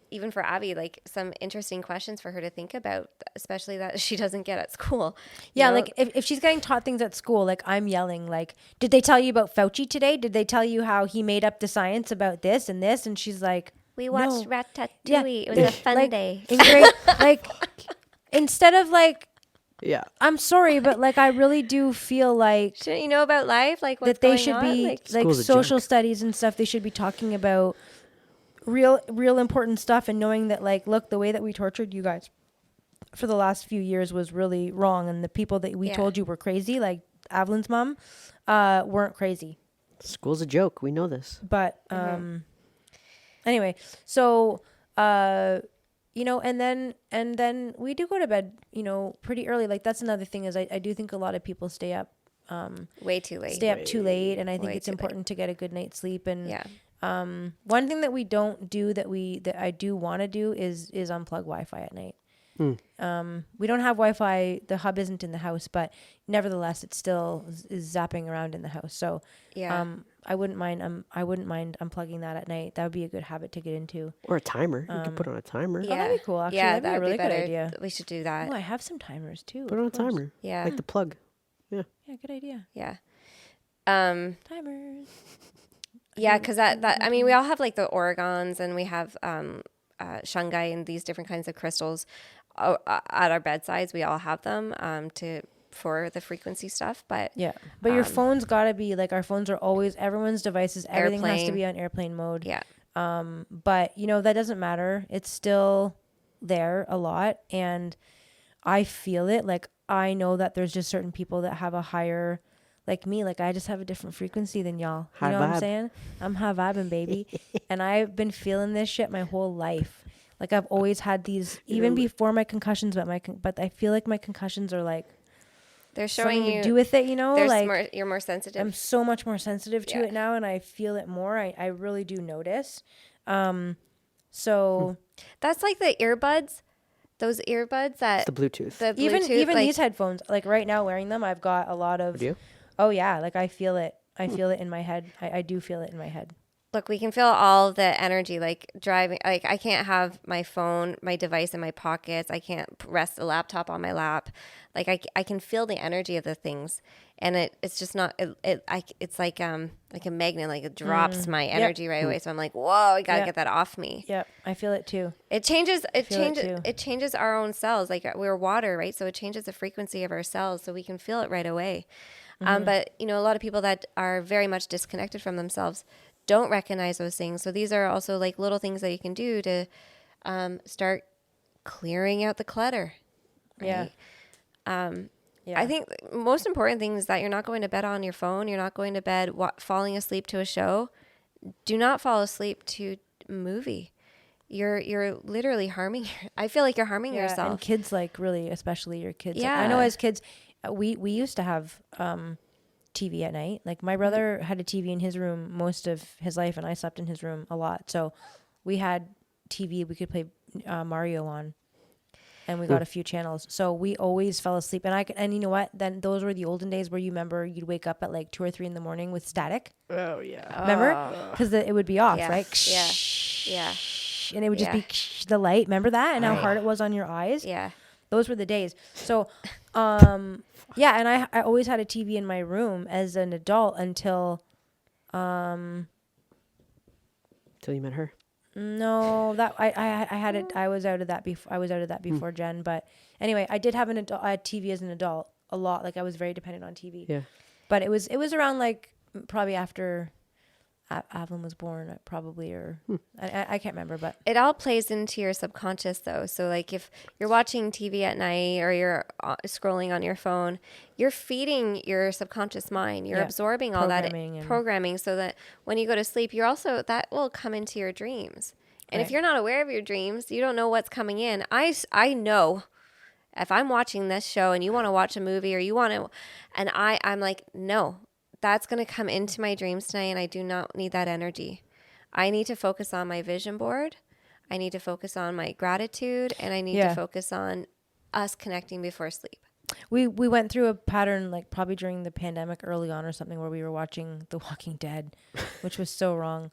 even for Abby, like some interesting questions for her to think about, especially that she doesn't get at school. Yeah, like if she's getting taught things at school, like I'm yelling, like, did they tell you about Fauci today? Did they tell you how he made up the science about this and this? And she's like, we watched no. Ratatouille. It was a fun day. Instead of like, Yeah. I'm sorry, but like I really do feel like Shouldn't you know about life? Like what's that they going should on? be like School's a social joke. studies and stuff. They should be talking about real important stuff and knowing that like, look, the way that we tortured you guys for the last few years was really wrong. And the people that we told you were crazy, like Evelyn's mom, weren't crazy. School's a joke. We know this. But anyway, so and then we do go to bed, pretty early. Like that's another thing is I do think a lot of people stay up way too late. too late, and I think Way it's too important to get a good night's sleep. And Yeah. one thing that we don't do that I do want to do is unplug Wi-Fi at night. We don't have Wi-Fi. The hub isn't in the house, but nevertheless, it still is zapping around in the house. So Yeah. I wouldn't mind unplugging that at night. That would be a good habit to get into. Or a timer. You can put on a timer. Yeah. that'd be cool, actually. Yeah, That'd be a really good better. idea. We should do that. Oh, I have some timers too. Put on a of course. timer. Yeah. Like the plug. Yeah. Yeah, good idea. Yeah. Timers. Yeah, because I mean, we all have like the Oregons and we have shungai and these different kinds of crystals at our bedsides. We all have them for the frequency stuff. But Yeah, but your phone's got to be like our phones are always everyone's devices. Everything has to Airplane. be on airplane mode. yeah, But that doesn't matter. It's still there a lot, and I feel it. Like I know that there's just certain people that have a higher. Like me, like I just have a different frequency than y'all. High You know what vibe. I'm saying? I'm high vibing, baby. And I've been feeling this shit my whole life. Like I've always had these, even before my concussions, but I feel like my concussions are like they're showing something you to do with it, like you're more sensitive. I'm so much more sensitive to Yeah. it now, and I feel it more. I really do notice. So That's like the earbuds. Those earbuds that The Bluetooth. the even Bluetooth, like, these headphones, like right now wearing them, I've got a lot of. Do you? Oh yeah, like I feel it. I feel it in my head. I do feel it in my head. look, we can feel all the energy, like driving. Like I can't have my phone, my device in my pockets. I can't rest a laptop on my lap. Like I can feel the energy of the things, and it's just not. It's like a magnet. Like it drops my energy right away. So I'm like, whoa, I gotta get that off me. Yep, I feel it too. It changes. too. It changes our own cells. Like we're water, right? So it changes the frequency of our cells, so we can feel it right away. But a lot of people that are very much disconnected from themselves don't recognize those things. So these are also like little things that you can do to start clearing out the clutter. Right? Yeah. I think the most important thing is that you're not going to bed on your phone. You're not going to bed falling asleep to a show. Do not fall asleep to a movie. You're literally harming. I feel like you're harming And yourself. kids, like really, especially your kids. Like, Yeah. I know as kids, we used to have TV at night. Like my brother had a TV in his room most of his life, and I slept in his room a lot. So we had TV. We could play Mario on, and we got a few channels. So we always fell asleep. And you know what? Then those were the olden days where you remember you'd wake up at like 2 or 3 in the morning with static. Oh, yeah. Remember? Because it would be off, Yeah. right? Yeah. Yeah. And it would just be the light. Remember that? And how Right. hard it was on your eyes? Yeah. Those were the days. So, yeah, and I always had a TV in my room as an adult until, till you met her? No, that I had it. I was out of that before. I was out of that before Jen. But anyway, I did have I had TV as an adult a lot. Like I was very dependent on TV. Yeah. But it was around like probably after Avalon was born, probably, or I can't remember. But It all plays into your subconscious though. So like if you're watching TV at night or you're scrolling on your phone, you're feeding your subconscious mind. You're absorbing all that programming so that when you go to sleep, you're also, that will come into your dreams. And if you're not aware of your dreams, you don't know what's coming in. I know if I'm watching this show and you want to watch a movie or you want to, and I'm like, no, that's going to come into my dreams tonight and I do not need that energy. I need to focus on my vision board. I need to focus on my gratitude and I need to focus on us connecting before sleep. we went through a pattern like probably during the pandemic early on or something where we were watching The Walking Dead, which was so wrong.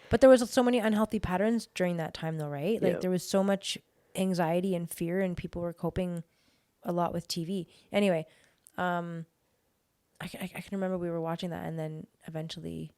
But there was so many unhealthy patterns during that time though, right? Like there was so much anxiety and fear and people were coping a lot with TV. Anyway, I can remember we were watching that and then eventually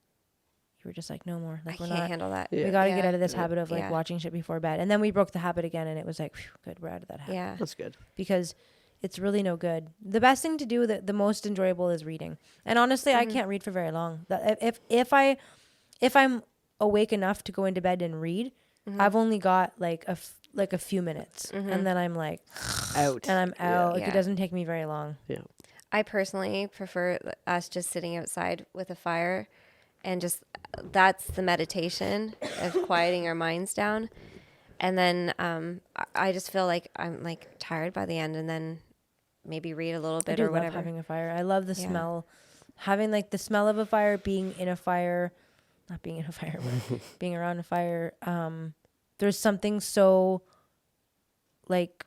you were just like, no more. Like, I can't handle that. We got to get out of this habit of like watching shit before bed. And then we broke the habit again and it was like, phew, good, we're out of that habit. Yeah. That's good. Because it's really no good. The best thing to do, the most enjoyable is reading. And honestly, I can't read for very long. If I'm awake enough to go into bed and read, I've only got like a few minutes and then I'm like Out. and I'm out. Like Yeah. it doesn't take me very long. Yeah. I personally prefer us just sitting outside with a fire and just, that's the meditation of quieting our minds down. And then I just feel like I'm like tired by the end and then maybe read a little bit or whatever. I love having a fire. I love the smell, having like the smell of a fire, being in a fire, not being in a fire, but being around a fire. There's something so like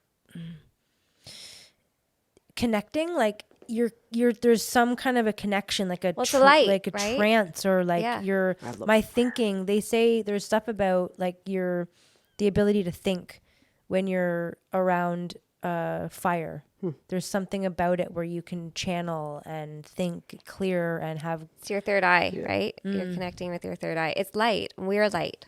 connecting, like you're there's some kind of a connection, like a it's a light, like a right? trance or like my thinking. They say there's stuff about like the ability to think when you're around fire. There's something about it where you can channel and think clear and have. It's your third eye, right? You're connecting with your third eye. It's light. We're light,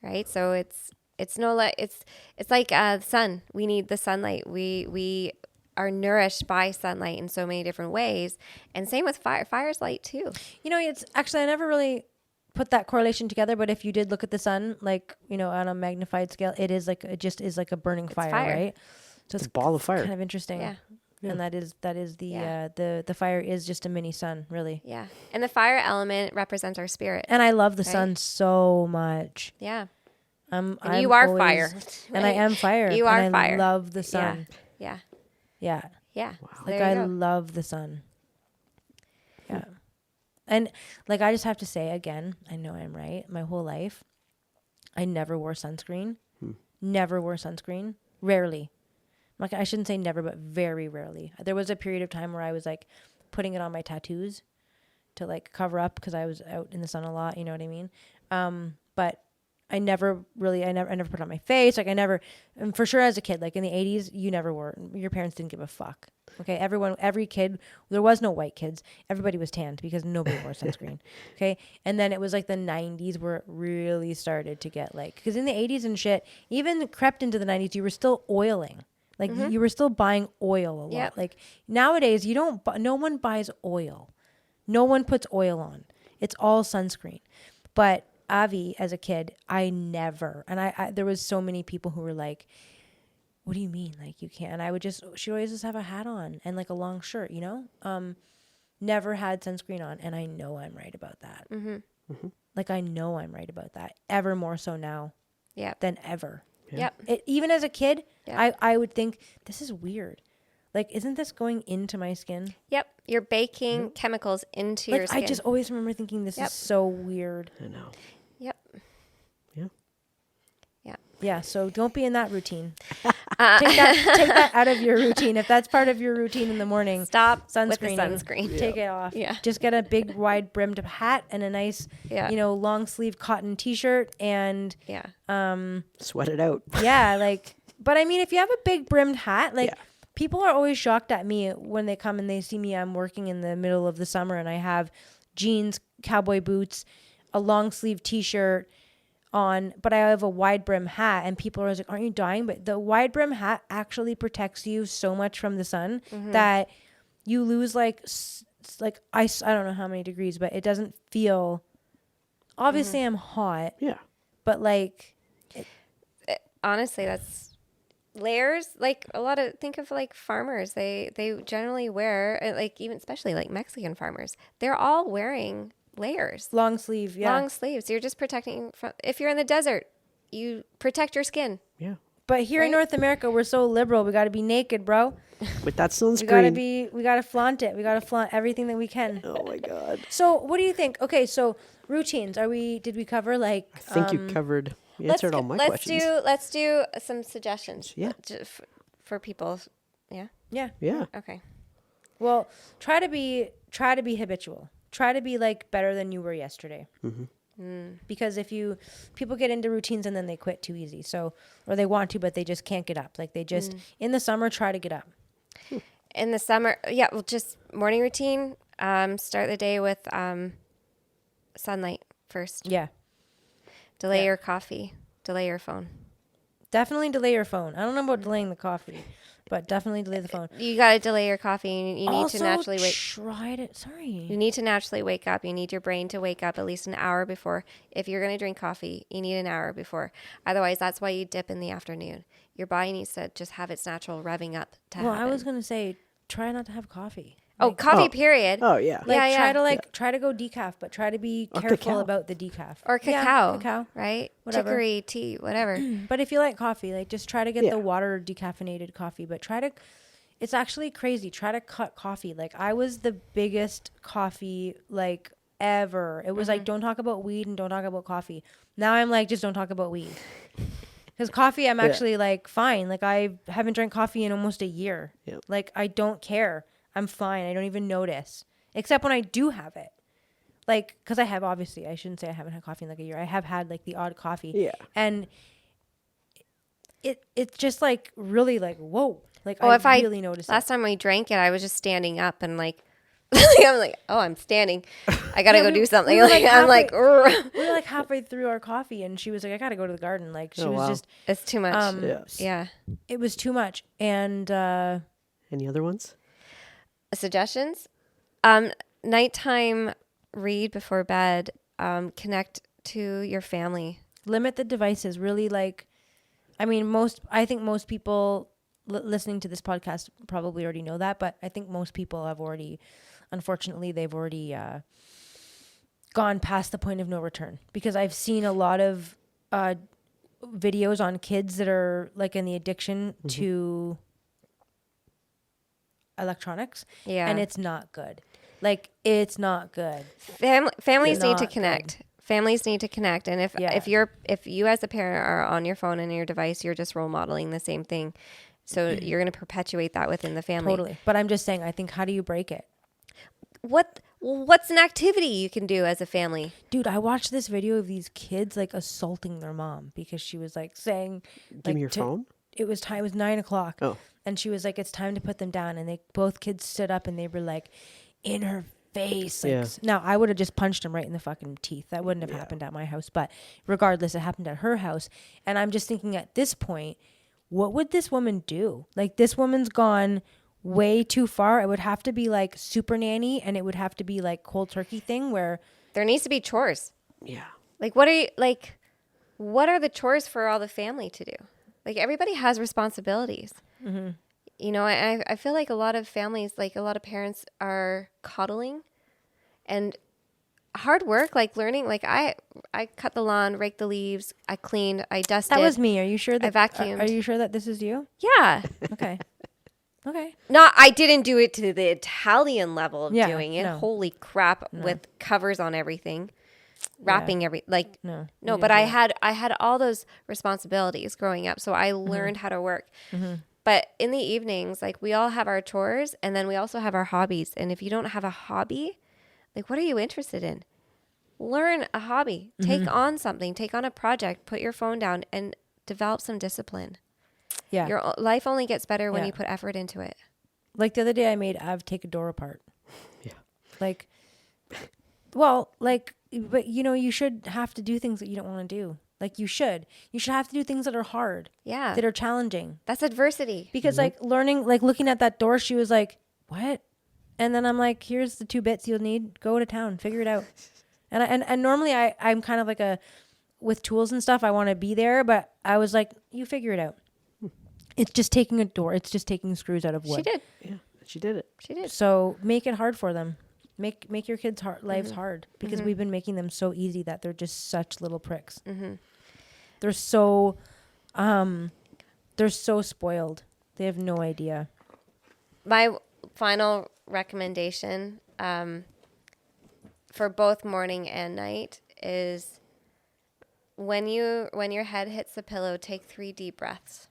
right? So it's no light. It's like the sun. We need the sunlight. We are nourished by sunlight in so many different ways. And same with fire. Fire's light too. You know, it's actually, I never really put that correlation together, but if you did look at the sun, like, you know, on a magnified scale, it just is like a burning fire, right? So it's a ball of fire. Kind of interesting. Yeah. And that is the fire is just a mini sun, really. Yeah. And the fire element represents our spirit. And I love the sun so much. Yeah. And you are fire. And I am fire. You are and fire. I love the sun. Yeah. Yeah. Yeah. Wow. So Like there I you go. love the sun. Yeah. And like I just have to say again, I know I'm right. My whole life, I never wore sunscreen. Never wore sunscreen. Rarely. Like I shouldn't say never, but very rarely. There was a period of time where I was like putting it on my tattoos to like cover up because I was out in the sun a lot. You know what I mean? But I never put it on my face. Like I never, and for sure as a kid, like in the 80s, you never wore, your parents didn't give a fuck. Okay. Every kid, there was no white kids. Everybody was tanned because nobody wore sunscreen. Okay. And then it was like the 90s where it really started to get like, because in the 80s and shit, even crept into the 90s, you were still oiling. Like you were still buying oil a lot. Yep. Like nowadays no one buys oil. No one puts oil on. It's all sunscreen. But Avi, as a kid, I never, and I there was so many people who were like, what do you mean? Like you can't? And she always just have a hat on and like a long shirt, you know? Never had sunscreen on. And I know I'm right about that. Like I know I'm right about that. Ever more so now than ever. Yep. Even as a kid, Yeah. I would think, this is weird. Like, isn't this going into my skin? Yep. You're baking chemicals into your Like, skin. I just always remember thinking this is so weird. I know. Yep. Yeah. Yeah. Yeah, so don't be in that routine. Take that out of your routine. If that's part of your routine in the morning, Stop with the sunscreening. sunscreen. Take it off. Yeah. Just get a big wide brimmed hat and a nice, long sleeve cotton t-shirt and Yeah. Sweat it out. yeah, like, but I mean, if you have a big brimmed hat, like people are always shocked at me when they come and they see me. I'm working in the middle of the summer and I have jeans, cowboy boots, a long sleeve t-shirt, on, but I have a wide brim hat, and people are always like, aren't you dying? But the wide brim hat actually protects you so much from the sun that you lose like ice. I don't know how many degrees, but it doesn't feel, obviously I'm hot, Yeah. but like, Honestly, that's layers. Like a lot of, think of like farmers. They generally wear, like even especially like Mexican farmers, they're all wearing layers, long sleeve. Yeah. long sleeves. You're just protecting from, if you're in the desert, you protect your skin. Yeah. But here in Right? North America, we're so liberal. We got to be naked, bro. With that We got to sunscreen. we got to flaunt it. We got to flaunt everything that we can. Oh my God. So what do you think? Okay. So routines, did we cover like, I think you covered, you answered all my questions. Let's do some suggestions. Yeah. For people. Yeah. yeah. Yeah. Okay. Well, try to be habitual. Try to be like better than you were yesterday. Because if people get into routines and then they quit too easy. So, or they want to, but they just can't get up. Like they just, in the summer, try to get up. In the summer, yeah, well, just morning routine. Start the day with sunlight first. Yeah. Delay Yeah. your coffee. Delay your phone. Definitely delay your phone. I don't know about delaying the coffee, but definitely delay the phone. You got to delay your coffee. You need Also, to naturally wake. try to, sorry. You need to naturally wake up. You need your brain to wake up at least an hour before. If you're going to drink coffee, you need an hour before. Otherwise, that's why you dip in the afternoon. Your body needs to just have its natural revving up to Well, happen. I was going to say, try not to have coffee. Oh, coffee, Oh. period. Oh yeah. Like Yeah, try to go decaf, but try to be Or careful cacao. about the decaf. Or Yeah, cacao. cacao. Right? Whatever. Chicory tea, whatever. But if you like coffee, like just try to get Yeah. the water decaffeinated coffee, but it's actually crazy. Try to cut coffee. Like I was the biggest coffee like ever. It was like, don't talk about weed and don't talk about coffee. Now I'm like, just don't talk about weed. Because coffee, I'm actually like fine. Like I haven't drank coffee in almost a year. Yep. Like I don't care. I'm fine. I don't even notice. Except when I do have it. Like, because I have, obviously, I shouldn't say I haven't had coffee in like a year. I have had like the odd coffee. Yeah. And it's just like really like, whoa. Like Oh, I really noticed last it. time we drank it, I was just standing up and like, I'm like, oh, I'm standing. I gotta Yeah, go we- do something. we were, like, like, I'm like, We were like halfway through our coffee and she was like, I gotta go to the garden. Like she Oh, was wow. just, it's too much. Yes. Yeah. it was too much. And Any other ones? Suggestions? Nighttime read before bed. Connect to your family. limit the devices. Really, like, I mean, I think most people listening to this podcast probably already know that, but I think most people have already, unfortunately, they've already gone past the point of no return, because I've seen a lot of videos on kids that are like in the addiction to electronics, Yeah. and it's not good. Like, it's not good. Families need Not to good. connect. Families need to connect. And Yeah. if you as a parent are on your phone and your device, you're just role modeling the same thing. So you're going to perpetuate that within the family. Totally. But I'm just saying, I think, how do you break it? What's an activity you can do as a family? Dude, I watched this video of these kids like assaulting their mom because she was like saying, Give me like, your phone. It was time. It was 9:00. Oh. And she was like, it's time to put them down. And both kids stood up and they were like, in her face. Like, Yeah. Now, I would have just punched him right in the fucking teeth. That wouldn't have happened at my house. But regardless, it happened at her house. And I'm just thinking at this point, what would this woman do? Like, this woman's gone way too far. It would have to be like super nanny, and it would have to be like cold turkey thing where There needs to be chores. Yeah. Like, what are the chores for all the family to do? Like, everybody has responsibilities. Mm-hmm. You know, I feel like a lot of families, like a lot of parents are coddling, and hard work, like learning, like I cut the lawn, raked the leaves, I cleaned, I dusted. that was me. Are you sure that vacuumed. Are you sure that this is you? Yeah. Okay. Okay. I didn't do it to the Italian level of Yeah, doing it. no. Holy crap, with covers on everything, wrapping No. No, but I had all those responsibilities growing up, so I learned how to work. But in the evenings, like, we all have our chores, and then we also have our hobbies. And if you don't have a hobby, like, what are you interested in? Learn a hobby. Take on something. Take on a project. Put your phone down and develop some discipline. Yeah. Your life only gets better when Yeah. you put effort into it. Like the other day I made Av take a door apart. Yeah. Like, well, like, but you know, you should have to do things that you don't want to do. Like you should have to do things that are hard, Yeah. that are challenging. That's adversity. Because like learning, like looking at that door, she was like, what? And then I'm like, here's the 2 bits you'll need. Go to town, figure it out. And normally I'm kind of like with tools and stuff, I want to be there, but I was like, you figure it out. It's just taking a door. It's just taking screws out of wood. She did. Yeah, she did it. She did. So make it hard for them. Make your kids' lives hard, because we've been making them so easy that they're just such little pricks. They're so spoiled. They have no idea. My final recommendation for both morning and night is when your head hits the pillow, take 3 deep breaths.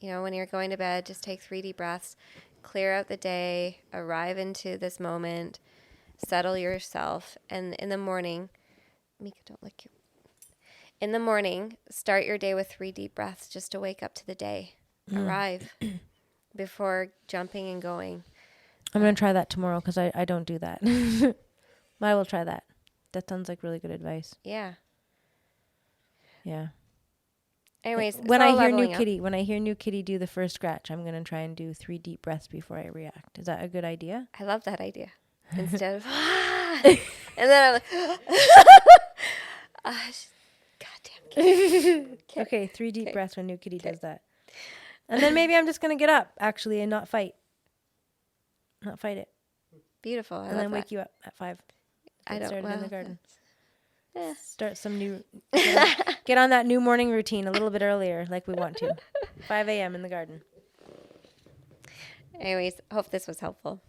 You know, when you're going to bed, just take 3 deep breaths, clear out the day, arrive into this moment, settle yourself, and in the morning, Mika, don't lick you. In the morning, start your day with 3 deep breaths just to wake up to the day. Arrive before jumping and going. I'm going to try that tomorrow, because I don't do that. I will try that. That sounds like really good advice. Yeah. Yeah. Anyways, When it's I all hear leveling up. when I hear New Kitty do the first scratch, I'm going to try and do 3 deep breaths before I react. Is that a good idea? I love that idea. Instead of, and then I'm like, goddamn kitty. Okay, 3 deep breaths when New Kitty does that. And then maybe I'm just going to get up, actually, and not fight. Not fight it. Beautiful. I And love then that. wake you up at 5. I Get don't started in the well, garden. Yeah. Start some new, get on that new morning routine a little bit earlier, like we want to. 5 a.m. in the garden. Anyways, hope this was helpful.